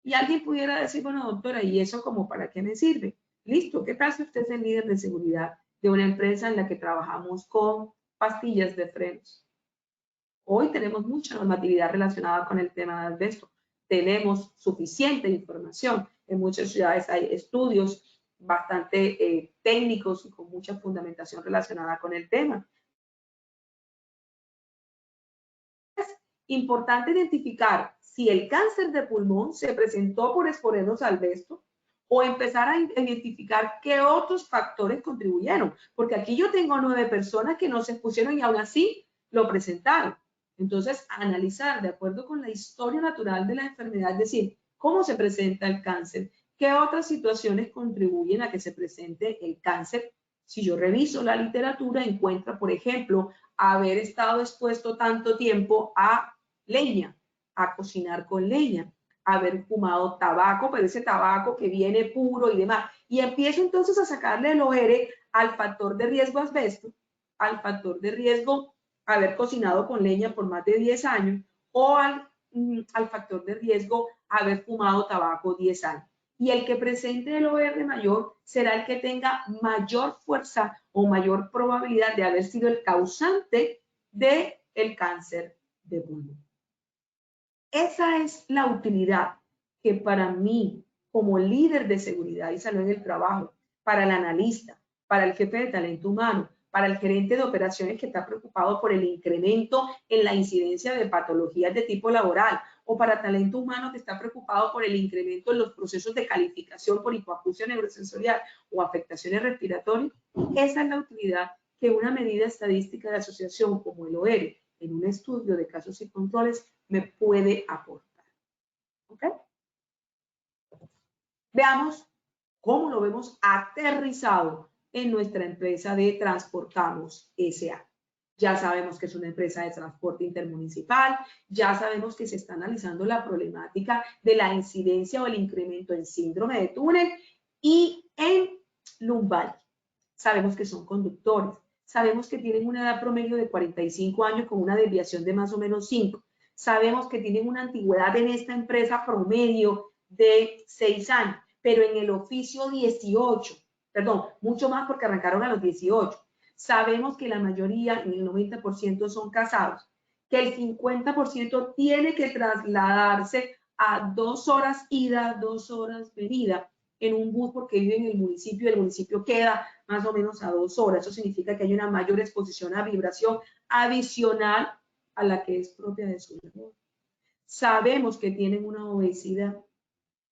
Y alguien pudiera decir, bueno, doctora, ¿y eso como para qué me sirve? Listo, ¿qué tal si usted es el líder de seguridad de una empresa en la que trabajamos con pastillas de frenos? Hoy tenemos mucha normatividad relacionada con el tema de asbesto. Tenemos suficiente información. En muchas ciudades hay estudios bastante técnicos y con mucha fundamentación relacionada con el tema. Es importante identificar si el cáncer de pulmón se presentó por exponernos al asbesto o empezar a identificar qué otros factores contribuyeron. Porque aquí yo tengo 9 personas que no se expusieron y aún así lo presentaron. Entonces, analizar de acuerdo con la historia natural de la enfermedad, es decir, cómo se presenta el cáncer, qué otras situaciones contribuyen a que se presente el cáncer. Si yo reviso la literatura, encuentra, por ejemplo, haber estado expuesto tanto tiempo a leña, a cocinar con leña, haber fumado tabaco, pero ese tabaco que viene puro y demás. Y empiezo entonces a sacarle el OR al factor de riesgo asbesto, al factor de riesgo haber cocinado con leña por más de 10 años o al factor de riesgo haber fumado tabaco 10 años. Y el que presente el OR mayor será el que tenga mayor fuerza o mayor probabilidad de haber sido el causante del cáncer de pulmón. Esa es la utilidad que para mí, como líder de seguridad y salud en el trabajo, para el analista, para el jefe de talento humano, para el gerente de operaciones que está preocupado por el incremento en la incidencia de patologías de tipo laboral, o para talento humano que está preocupado por el incremento en los procesos de calificación por hipoacusia neurosensorial o afectaciones respiratorias. Esa es la utilidad que una medida estadística de asociación como el OR en un estudio de casos y controles me puede aportar. ¿Ok? Veamos cómo lo vemos aterrizado en nuestra empresa de Transportamos S.A. Ya sabemos que es una empresa de transporte intermunicipal, ya sabemos que se está analizando la problemática de la incidencia o el incremento en síndrome de túnel y en lumbar. Sabemos que son conductores, sabemos que tienen una edad promedio de 45 años con una desviación de más o menos 5. Sabemos que tienen una antigüedad en esta empresa promedio de 6 años, pero en el oficio 18, perdón, mucho más porque arrancaron a los 18. Sabemos que la mayoría, en el 90%, son casados, que el 50% tiene que trasladarse a 2 horas ida, 2 horas venida en un bus porque vive en el municipio queda más o menos a 2 horas. Eso significa que hay una mayor exposición a vibración adicional a la que es propia de su labor. Sabemos que tienen una obesidad.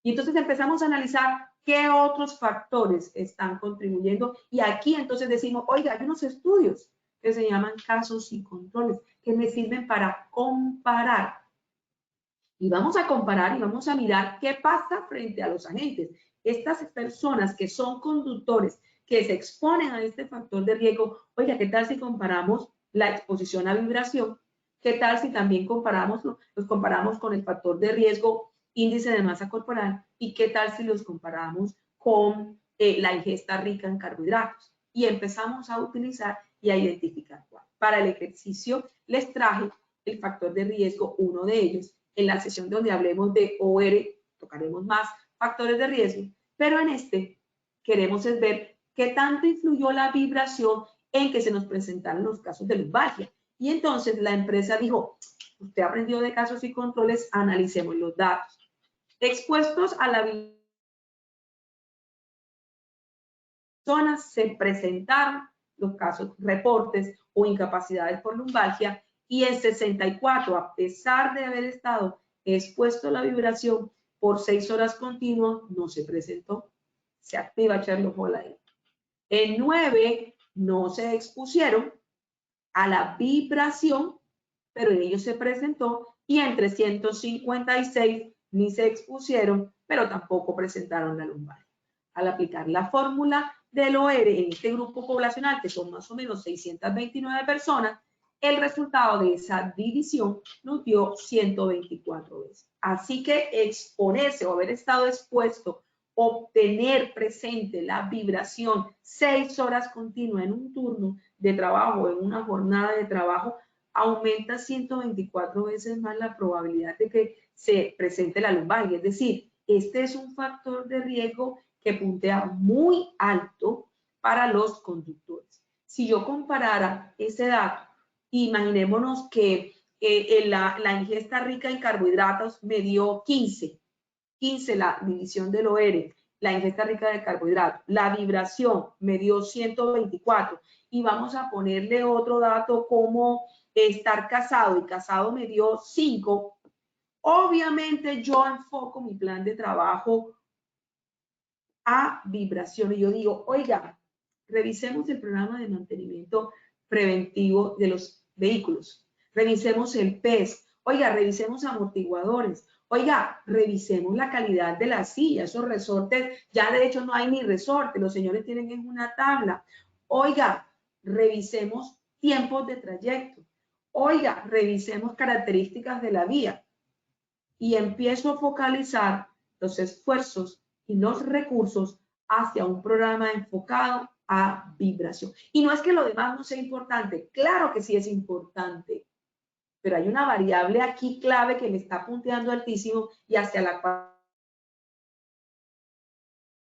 Y entonces empezamos a analizar qué otros factores están contribuyendo. Y aquí entonces decimos, oiga, hay unos estudios que se llaman casos y controles, que me sirven para comparar. Y vamos a comparar y vamos a mirar qué pasa frente a los agentes. Estas personas que son conductores, que se exponen a este factor de riesgo, oiga, ¿qué tal si comparamos la exposición a vibración? ¿Qué tal si también los comparamos con el factor de riesgo índice de masa corporal? ¿Y qué tal si los comparamos con la ingesta rica en carbohidratos? Y empezamos a utilizar y a identificar cuál. Para el ejercicio les traje el factor de riesgo, uno de ellos. En la sesión donde hablemos de OR, tocaremos más factores de riesgo, pero en este queremos es ver qué tanto influyó la vibración en que se nos presentaron los casos de lumbalgia. Y entonces la empresa dijo, usted aprendió de casos y controles, analicemos los datos. Expuestos a la vibración, se presentaron los casos, reportes o incapacidades por lumbalgia, y en 64, a pesar de haber estado expuesto a la vibración por 6 horas continuas, no se presentó. Se activa Sherlock Holmes ahí. En 9 no se expusieron a la vibración, pero en ellos se presentó, y en 356 ni se expusieron, pero tampoco presentaron la lumbalgia. Al aplicar la fórmula del OR en este grupo poblacional, que son más o menos 629 personas, el resultado de esa división nos dio 124 veces. Así que exponerse o haber estado expuesto, obtener presente la vibración 6 horas continuas en un turno de trabajo, en una jornada de trabajo, aumenta 124 veces más la probabilidad de que se presente la lumbalgia. Es decir, este es un factor de riesgo que puntea muy alto para los conductores. Si yo comparara ese dato, imaginémonos que la ingesta rica en carbohidratos me dio 15 la división del OR, la ingesta rica de carbohidratos, la vibración me dio 124, y vamos a ponerle otro dato como estar casado, y casado me dio 5, obviamente yo enfoco mi plan de trabajo a vibración y yo digo, oiga, revisemos el programa de mantenimiento preventivo de los vehículos, revisemos el PES, oiga, revisemos amortiguadores, oiga, revisemos la calidad de la silla, esos resortes, ya de hecho no hay ni resorte, los señores tienen en una tabla, oiga, revisemos tiempos de trayecto, oiga, revisemos características de la vía, y empiezo a focalizar los esfuerzos y los recursos hacia un programa enfocado a vibración. Y no es que lo demás no sea importante, claro que sí es importante, pero hay una variable aquí clave que me está punteando altísimo y hacia la cual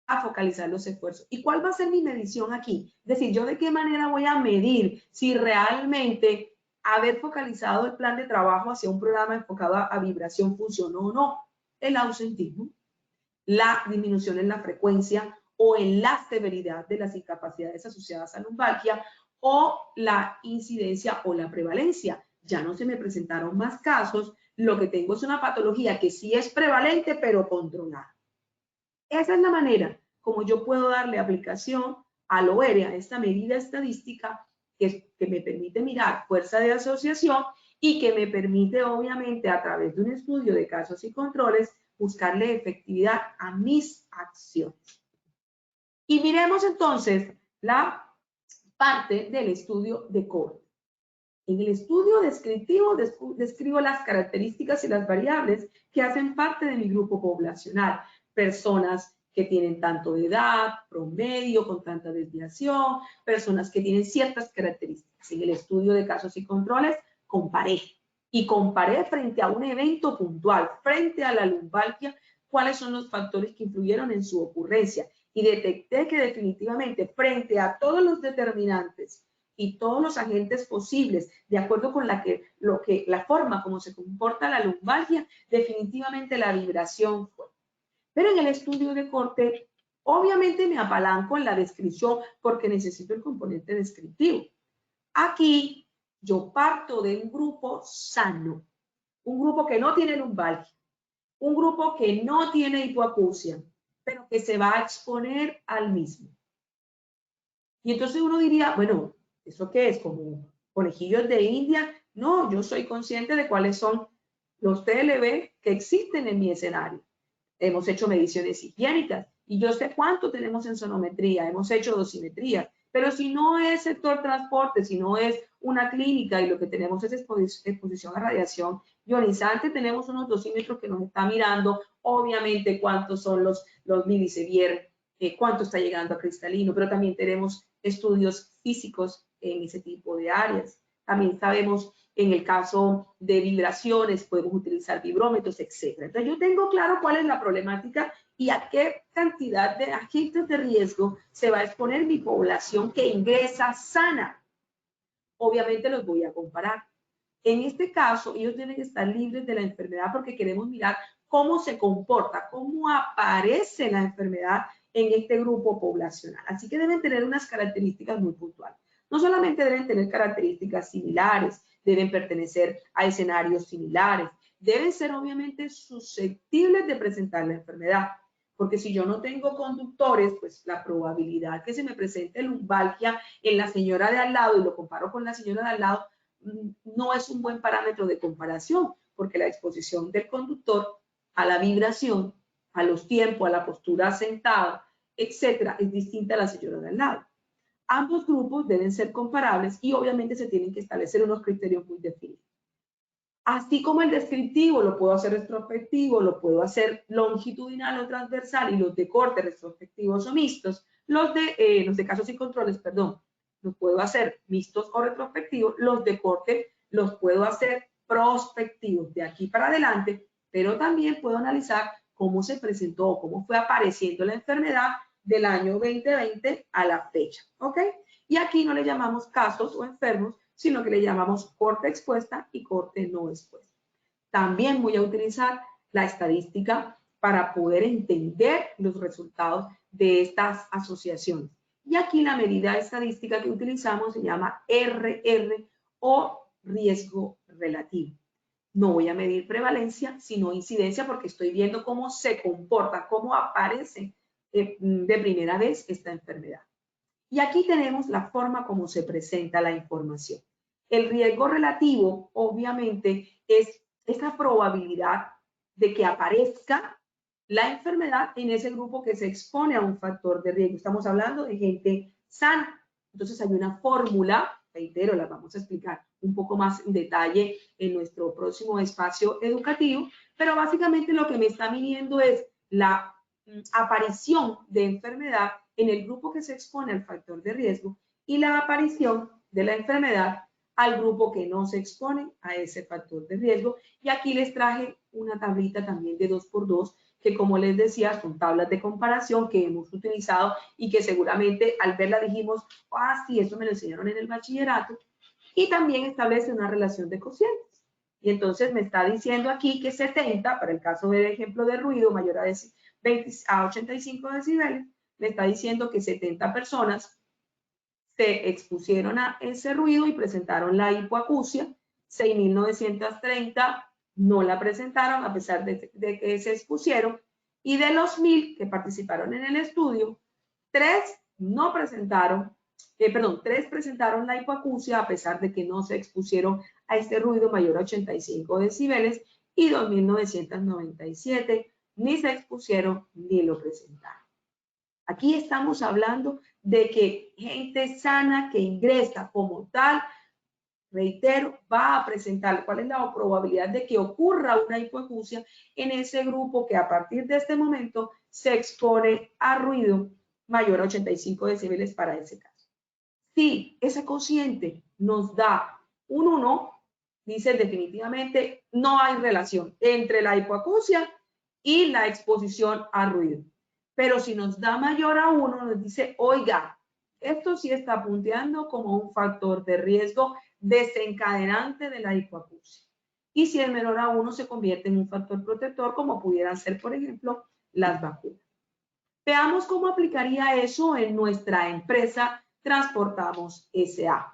a focalizar los esfuerzos. ¿Y cuál va a ser mi medición aquí? Es decir, yo de qué manera voy a medir si realmente haber focalizado el plan de trabajo hacia un programa enfocado a vibración funcionó o no. El ausentismo, la disminución en la frecuencia o en la severidad de las incapacidades asociadas a lumbalgia, o la incidencia o la prevalencia. Ya no se me presentaron más casos, lo que tengo es una patología que sí es prevalente pero controlada. Esa es la manera como yo puedo darle aplicación al OR, a esta medida estadística que me permite mirar fuerza de asociación y que me permite, obviamente, a través de un estudio de casos y controles, buscarle efectividad a mis acciones. Y miremos entonces la parte del estudio de corte. En el estudio descriptivo describo las características y las variables que hacen parte de mi grupo poblacional. Personas que tienen tanto de edad, promedio, con tanta desviación, personas que tienen ciertas características. En el estudio de casos y controles comparé. Y comparé frente a un evento puntual, frente a la lumbalgia, cuáles son los factores que influyeron en su ocurrencia. Y detecté que definitivamente frente a todos los determinantes y todos los agentes posibles, de acuerdo con la forma como se comporta la lumbalgia, definitivamente la vibración fue. Pero en el estudio de corte Obviamente me apalanco en la descripción porque necesito el componente descriptivo. Aquí yo parto de un grupo sano, un grupo que no tiene lumbalgia, un grupo que no tiene hipoacusia, pero que se va a exponer al mismo. Y entonces uno diría, bueno, ¿eso qué es? ¿Como conejillos de India? No, yo soy consciente de cuáles son los TLB que existen en mi escenario. Hemos hecho mediciones higiénicas y yo sé cuánto tenemos en sonometría, hemos hecho dosimetría, pero si no es sector transporte, si no es una clínica y lo que tenemos es exposición a radiación ionizante, tenemos unos dosímetros que nos están mirando, obviamente, cuántos son los milisevier, cuánto está llegando a cristalino, pero también tenemos estudios físicos en ese tipo de áreas. También sabemos, en el caso de vibraciones, podemos utilizar vibrómetros, etc. Entonces, yo tengo claro cuál es la problemática y a qué cantidad de agentes de riesgo se va a exponer mi población que ingresa sana. Obviamente los voy a comparar. En este caso, ellos deben estar libres de la enfermedad porque queremos mirar cómo se comporta, cómo aparece la enfermedad en este grupo poblacional. Así que deben tener unas características muy puntuales. No solamente deben tener características similares, deben pertenecer a escenarios similares, deben ser obviamente susceptibles de presentar la enfermedad. Porque si yo no tengo conductores, pues la probabilidad que se me presente lumbalgia en la señora de al lado, y lo comparo con la señora de al lado, no es un buen parámetro de comparación, porque la exposición del conductor a la vibración, a los tiempos, a la postura sentada, etcétera, es distinta a la señora de al lado. Ambos grupos deben ser comparables y obviamente se tienen que establecer unos criterios muy definidos. Así como el descriptivo lo puedo hacer retrospectivo, lo puedo hacer longitudinal o transversal y los de corte retrospectivos o mixtos, los de casos y controles, perdón, los puedo hacer mixtos o retrospectivos, los de corte los puedo hacer prospectivos de aquí para adelante, pero también puedo analizar cómo se presentó, cómo fue apareciendo la enfermedad del año 2020 a la fecha, ¿ok? Y aquí no le llamamos casos o enfermos, sino que le llamamos corte expuesta y corte no expuesta. También voy a utilizar la estadística para poder entender los resultados de estas asociaciones. Y aquí la medida estadística que utilizamos se llama RR o riesgo relativo. No voy a medir prevalencia, sino incidencia, porque estoy viendo cómo se comporta, cómo aparece de primera vez esta enfermedad. Y aquí tenemos la forma como se presenta la información. El riesgo relativo, obviamente, es esa probabilidad de que aparezca la enfermedad en ese grupo que se expone a un factor de riesgo. Estamos hablando de gente sana. Entonces hay una fórmula, reitero, la vamos a explicar un poco más en detalle en nuestro próximo espacio educativo, pero básicamente lo que me está midiendo es la aparición de enfermedad en el grupo que se expone al factor de riesgo y la aparición de la enfermedad al grupo que no se expone a ese factor de riesgo. Y aquí les traje una tablita también de 2x2, que como les decía, son tablas de comparación que hemos utilizado y que seguramente al verla dijimos, ah, sí, eso me lo enseñaron en el bachillerato. Y también establece una relación de cocientes. Y entonces me está diciendo aquí que 70, para el caso del ejemplo de ruido mayor a 85 decibeles, me está diciendo que 70 personas se expusieron a ese ruido y presentaron la hipoacusia, 6.930 no la presentaron a pesar de que se expusieron, y de los 1.000 que participaron en el estudio, 3 no presentaron, 3 presentaron la hipoacusia a pesar de que no se expusieron a este ruido mayor a 85 decibeles y 2.997 ni se expusieron ni lo presentaron. Aquí estamos hablando de que gente sana que ingresa como tal, reitero, va a presentar cuál es la probabilidad de que ocurra una hipoacusia en ese grupo que a partir de este momento se expone a ruido mayor a 85 decibeles para ese caso. Si ese cociente nos da un 1, dice definitivamente no hay relación entre la hipoacusia y la exposición a ruido. Pero si nos da mayor a 1, nos dice, oiga, esto sí está punteando como un factor de riesgo desencadenante de la hipoacusia. Y si es menor a 1, se convierte en un factor protector, como pudieran ser, por ejemplo, las vacunas. Veamos cómo aplicaría eso en nuestra empresa Transportamos S.A.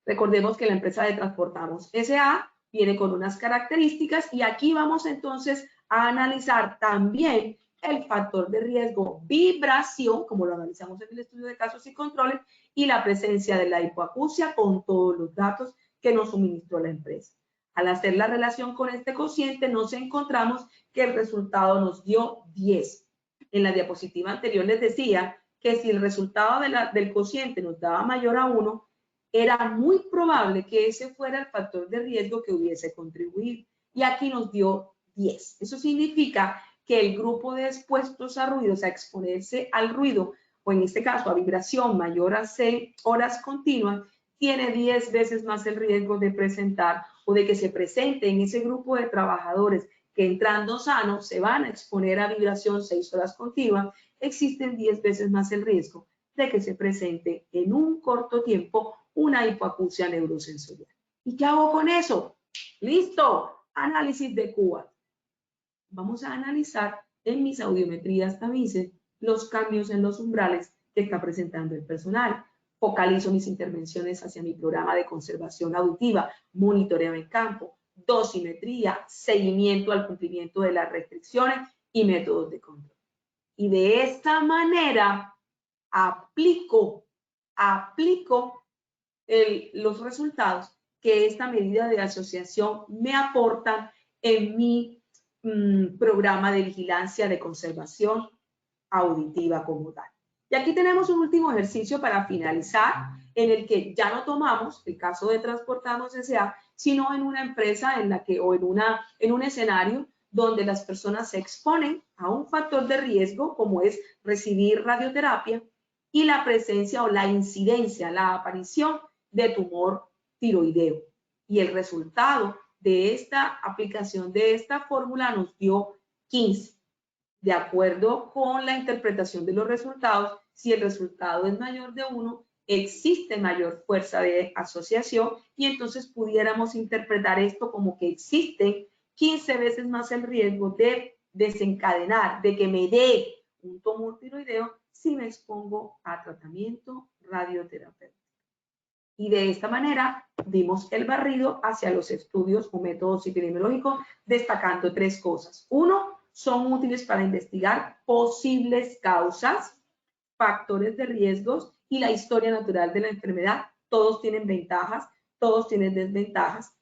Recordemos que la empresa de Transportamos S.A. viene con unas características y aquí vamos entonces a analizar también el factor de riesgo vibración, como lo analizamos en el estudio de casos y controles, y la presencia de la hipoacusia con todos los datos que nos suministró la empresa. Al hacer la relación con este cociente, nos encontramos que el resultado nos dio 10. En la diapositiva anterior les decía que si el resultado del cociente nos daba mayor a 1, era muy probable que ese fuera el factor de riesgo que hubiese contribuido. Y aquí nos dio 10. Eso significa que el grupo de expuestos a ruidos, a exponerse al ruido, o en este caso a vibración mayor a 6 horas continuas, tiene 10 veces más el riesgo de presentar o de que se presente en ese grupo de trabajadores que entrando sanos se van a exponer a vibración 6 horas continuas, existen 10 veces más el riesgo de que se presente en un corto tiempo una hipoacusia neurosensorial. ¿Y qué hago con eso? ¡Listo! Análisis de Cuba. Vamos a analizar en mis audiometrías tamices los cambios en los umbrales que está presentando el personal. Focalizo mis intervenciones hacia mi programa de conservación auditiva, monitoreo en campo, dosimetría, seguimiento al cumplimiento de las restricciones y métodos de control. Y de esta manera aplico los resultados que esta medida de asociación me aportan en mi programa de vigilancia de conservación auditiva como tal. Y aquí tenemos un último ejercicio para finalizar, en el que ya no tomamos el caso de Transportamos S.A., sino en una empresa en la que, o en un escenario donde las personas se exponen a un factor de riesgo, como es recibir radioterapia, y la presencia o la incidencia, la aparición de tumor tiroideo. Y el resultado de esta aplicación de esta fórmula nos dio 15. De acuerdo con la interpretación de los resultados, si el resultado es mayor de 1, existe mayor fuerza de asociación y entonces pudiéramos interpretar esto como que existe 15 veces más el riesgo de desencadenar, de que me dé un tumor tiroideo si me expongo a tratamiento radioterapéutico. Y de esta manera dimos el barrido hacia los estudios o métodos epidemiológicos, destacando 3 cosas. 1, son útiles para investigar posibles causas, factores de riesgos y la historia natural de la enfermedad. Todos tienen ventajas, todos tienen desventajas.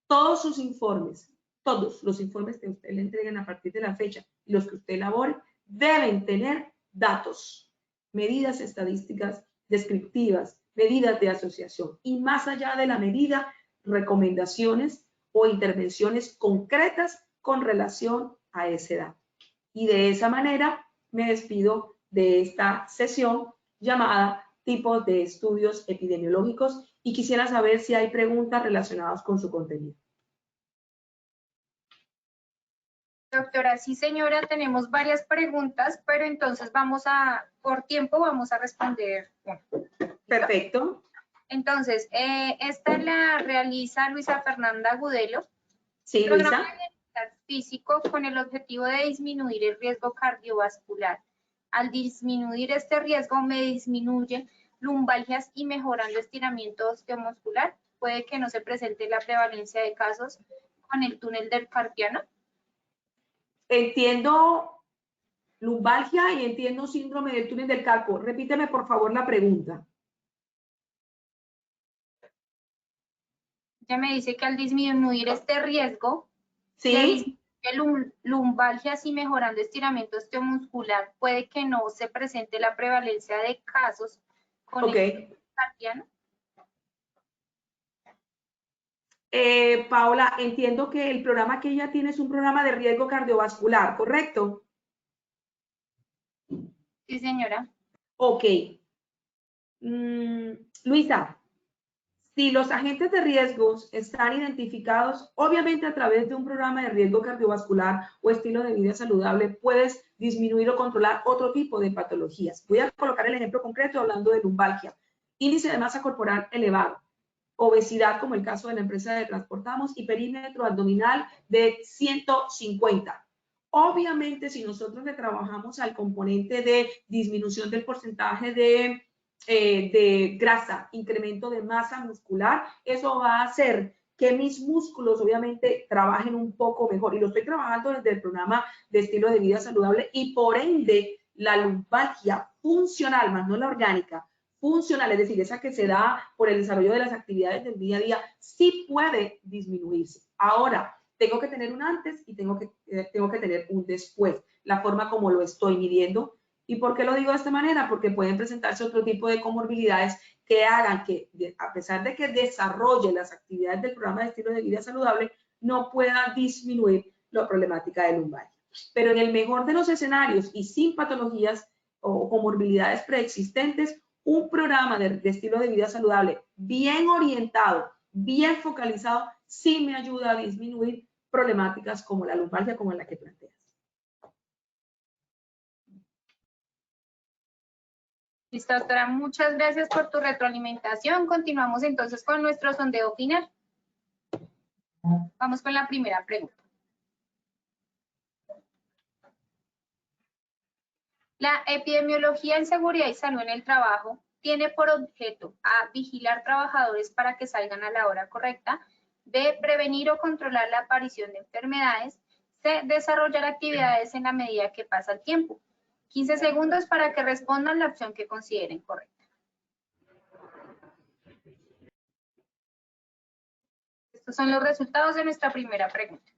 Todos sus informes, todos los informes que usted le entreguen a partir de la fecha y los que usted elabore, deben tener datos, medidas estadísticas descriptivas, medidas de asociación y más allá de la medida, recomendaciones o intervenciones concretas con relación a ese dato. Y de esa manera me despido de esta sesión llamada tipos de estudios epidemiológicos y quisiera saber si hay preguntas relacionadas con su contenido. Doctora, sí señora, tenemos varias preguntas, pero entonces por tiempo vamos a responder una. Perfecto. Entonces, esta la realiza Luisa Fernanda Agudelo. Sí, Programa Luisa. de bienestar físico con el objetivo de disminuir el riesgo cardiovascular. Al disminuir este riesgo, me disminuyen lumbalgias y mejorando estiramiento osteomuscular. Puede que no se presente la prevalencia de casos con el túnel del carpiano. Entiendo lumbalgia y entiendo síndrome del túnel del carpo. Repíteme, por favor, la pregunta. Ya me dice que al disminuir este riesgo, ¿Sí? lumbalgias y mejorando estiramiento osteomuscular, puede que no se presente la prevalencia de casos con el carpiano. Paola, entiendo que el programa que ella tiene es un programa de riesgo cardiovascular, ¿correcto? Sí, señora. Ok. Luisa, si los agentes de riesgos están identificados, obviamente a través de un programa de riesgo cardiovascular o estilo de vida saludable, puedes disminuir o controlar otro tipo de patologías. Voy a colocar el ejemplo concreto hablando de lumbalgia. Índice de masa corporal elevado, obesidad como el caso de la empresa de Transportamos y perímetro abdominal de 150. Obviamente, si nosotros le trabajamos al componente de disminución del porcentaje de grasa, incremento de masa muscular, eso va a hacer que mis músculos obviamente trabajen un poco mejor. Y lo estoy trabajando desde el programa de estilo de vida saludable y por ende la lumbalgia funcional, más no la orgánica, funcional, es decir, esa que se da por el desarrollo de las actividades del día a día, sí puede disminuirse. Ahora, tengo que tener un antes y tengo que tener un después, la forma como lo estoy midiendo. ¿Y por qué lo digo de esta manera? Porque pueden presentarse otro tipo de comorbilidades que hagan que, a pesar de que desarrolle las actividades del programa de estilo de vida saludable, no pueda disminuir la problemática de lumbalgia. Pero en el mejor de los escenarios y sin patologías o comorbilidades preexistentes, un programa de estilo de vida saludable bien orientado, bien focalizado, sí me ayuda a disminuir problemáticas como la lumbalgia, como la que planteas. Listo, doctora, muchas gracias por tu retroalimentación. Continuamos entonces con nuestro sondeo final. Vamos con la primera pregunta. La epidemiología en seguridad y salud en el trabajo tiene por objeto A, vigilar trabajadores para que salgan a la hora correcta, B, prevenir o controlar la aparición de enfermedades, C, desarrollar actividades en la medida que pasa el tiempo. 15 segundos para que respondan la opción que consideren correcta. Estos son los resultados de nuestra primera pregunta.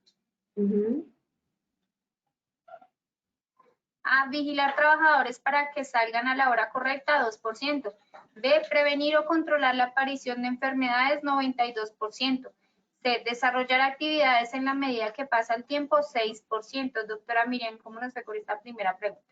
A, vigilar trabajadores para que salgan a la hora correcta, 2%. B, prevenir o controlar la aparición de enfermedades, 92%. C, desarrollar actividades en la medida que pasa el tiempo, 6%. Doctora Miriam, ¿cómo nos fue con esta primera pregunta?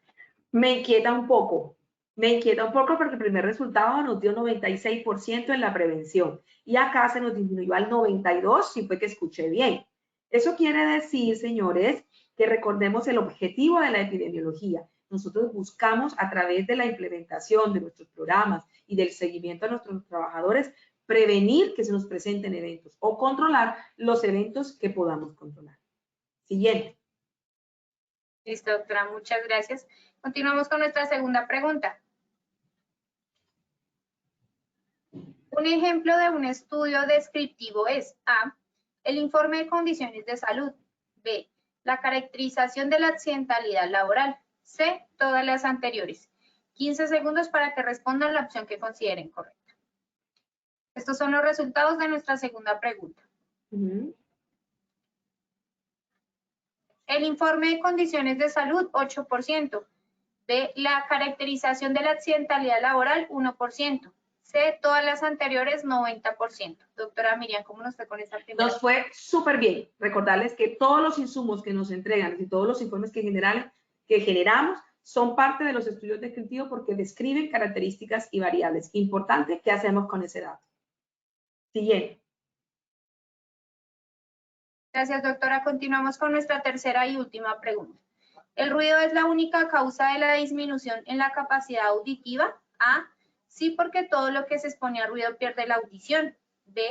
Me inquieta un poco porque el primer resultado nos dio 96% en la prevención y acá se nos disminuyó al 92%, si fue que escuché bien. Eso quiere decir, señores, que recordemos el objetivo de la epidemiología. Nosotros buscamos a través de la implementación de nuestros programas y del seguimiento a nuestros trabajadores prevenir que se nos presenten eventos o controlar los eventos que podamos controlar. Siguiente. Listo, doctora, muchas gracias. Continuamos con nuestra segunda pregunta. Un ejemplo de un estudio descriptivo es A, el informe de condiciones de salud, B, la caracterización de la accidentalidad laboral, C, todas las anteriores. 15 segundos para que respondan la opción que consideren correcta. Estos son los resultados de nuestra segunda pregunta. El informe de condiciones de salud, 8%. B, la caracterización de la accidentalidad laboral, 1%. C, todas las anteriores, 90%. Doctora Miriam, ¿cómo nos fue con esta primera? Nos fue súper bien. Recordarles que todos los insumos que nos entregan y todos los informes que generamos son parte de los estudios descriptivos porque describen características y variables. Importante, ¿qué hacemos con ese dato? Siguiente. Gracias, doctora. Continuamos con nuestra tercera y última pregunta. ¿El ruido es la única causa de la disminución en la capacidad auditiva? A, sí, porque todo lo que se expone a ruido pierde la audición. B,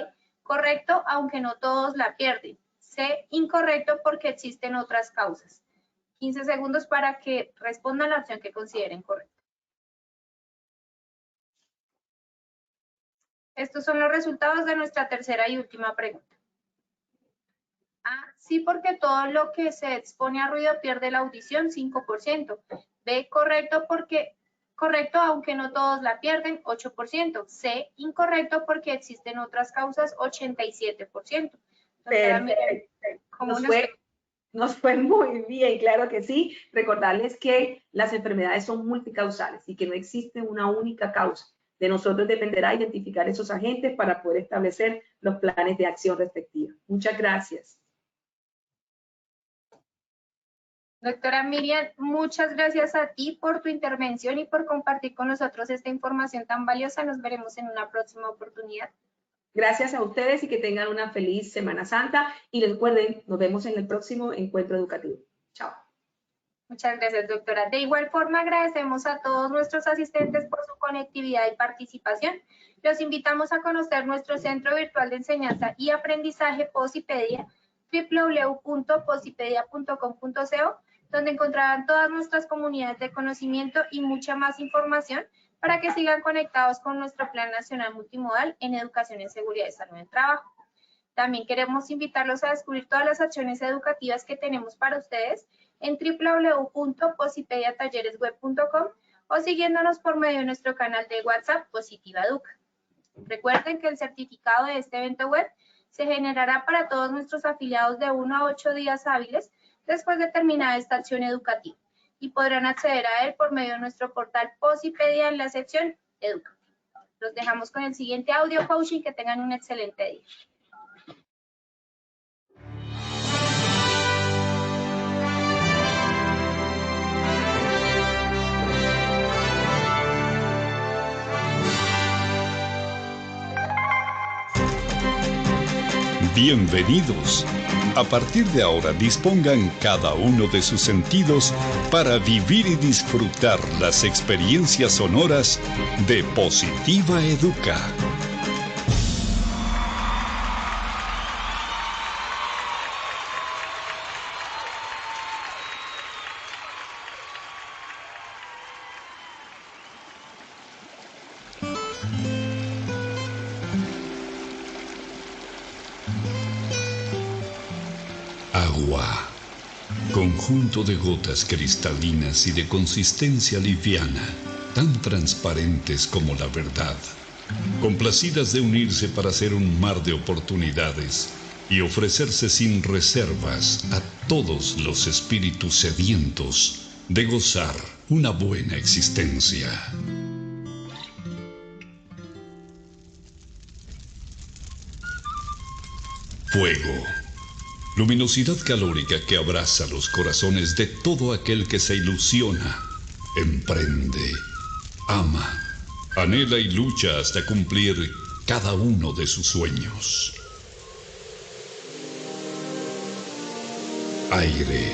correcto, aunque no todos la pierden. C, incorrecto, porque existen otras causas. 15 segundos para que respondan la opción que consideren correcta. Estos son los resultados de nuestra tercera y última pregunta. A, sí, porque todo lo que se expone a ruido pierde la audición, 5%. B, correcto, aunque no todos la pierden, 8%. C, incorrecto, porque existen otras causas, 87%. Nos fue muy bien, claro que sí. Recordarles que las enfermedades son multicausales y que no existe una única causa. De nosotros dependerá identificar esos agentes para poder establecer los planes de acción respectivos. Muchas gracias. Doctora Miriam, muchas gracias a ti por tu intervención y por compartir con nosotros esta información tan valiosa. Nos veremos en una próxima oportunidad. Gracias a ustedes y que tengan una feliz Semana Santa. Y recuerden, nos vemos en el próximo encuentro educativo. Chao. Muchas gracias, doctora. De igual forma, agradecemos a todos nuestros asistentes por su conectividad y participación. Los invitamos a conocer nuestro Centro Virtual de Enseñanza y Aprendizaje Posipedia, www.posipedia.com.co, donde encontrarán todas nuestras comunidades de conocimiento y mucha más información para que sigan conectados con nuestro Plan Nacional Multimodal en Educación en Seguridad y Salud en el Trabajo. También queremos invitarlos a descubrir todas las acciones educativas que tenemos para ustedes en www.posipediatalleresweb.com o siguiéndonos por medio de nuestro canal de WhatsApp Positiva Educa. Recuerden que el certificado de este evento web se generará para todos nuestros afiliados de 1 a 8 días hábiles después de terminar esta acción educativa y podrán acceder a él por medio de nuestro portal Posipedia en la sección Educa. Los dejamos con el siguiente audio coaching. Que tengan un excelente día. Bienvenidos. A partir de ahora dispongan cada uno de sus sentidos para vivir y disfrutar las experiencias sonoras de Positiva Educa. Agua, conjunto de gotas cristalinas y de consistencia liviana, tan transparentes como la verdad, complacidas de unirse para hacer un mar de oportunidades y ofrecerse sin reservas a todos los espíritus sedientos de gozar una buena existencia. Fuego. Luminosidad calórica que abraza los corazones de todo aquel que se ilusiona, emprende, ama, anhela y lucha hasta cumplir cada uno de sus sueños. Aire,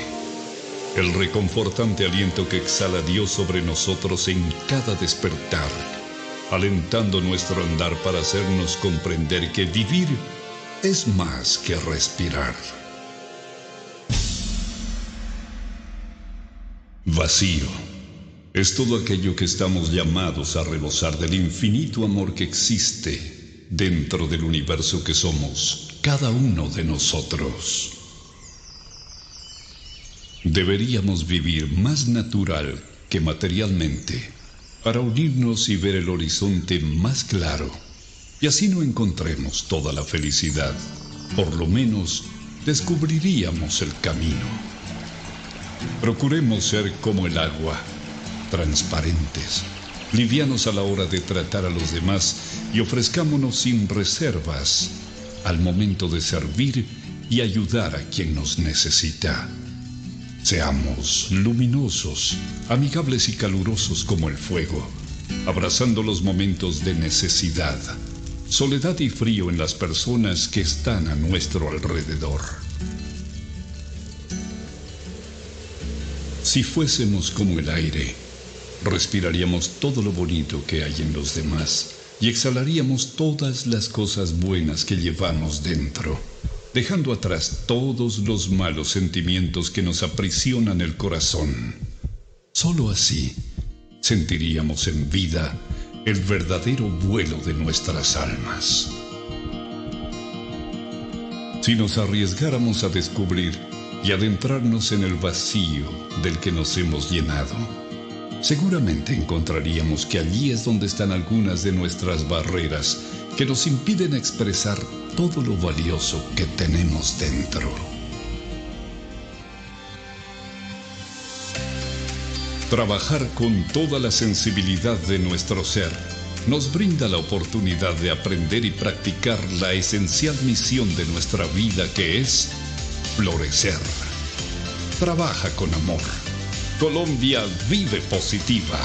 el reconfortante aliento que exhala Dios sobre nosotros en cada despertar, alentando nuestro andar para hacernos comprender que vivir es más que respirar. Vacío es todo aquello que estamos llamados a rebosar del infinito amor que existe dentro del universo que somos cada uno de nosotros. Deberíamos vivir más natural que materialmente para unirnos y ver el horizonte más claro, y así no encontremos toda la felicidad, por lo menos descubriríamos el camino. Procuremos ser como el agua, transparentes, livianos a la hora de tratar a los demás y ofrezcámonos sin reservas al momento de servir y ayudar a quien nos necesita. Seamos luminosos, amigables y calurosos como el fuego, abrazando los momentos de necesidad, soledad y frío en las personas que están a nuestro alrededor. Si fuésemos como el aire, respiraríamos todo lo bonito que hay en los demás y exhalaríamos todas las cosas buenas que llevamos dentro, dejando atrás todos los malos sentimientos que nos aprisionan el corazón. Solo así sentiríamos en vida el verdadero vuelo de nuestras almas. Si nos arriesgáramos a descubrir y adentrarnos en el vacío del que nos hemos llenado, seguramente encontraríamos que allí es donde están algunas de nuestras barreras que nos impiden expresar todo lo valioso que tenemos dentro. Trabajar con toda la sensibilidad de nuestro ser nos brinda la oportunidad de aprender y practicar la esencial misión de nuestra vida, que es florecer. Trabaja con amor. Colombia vive positiva.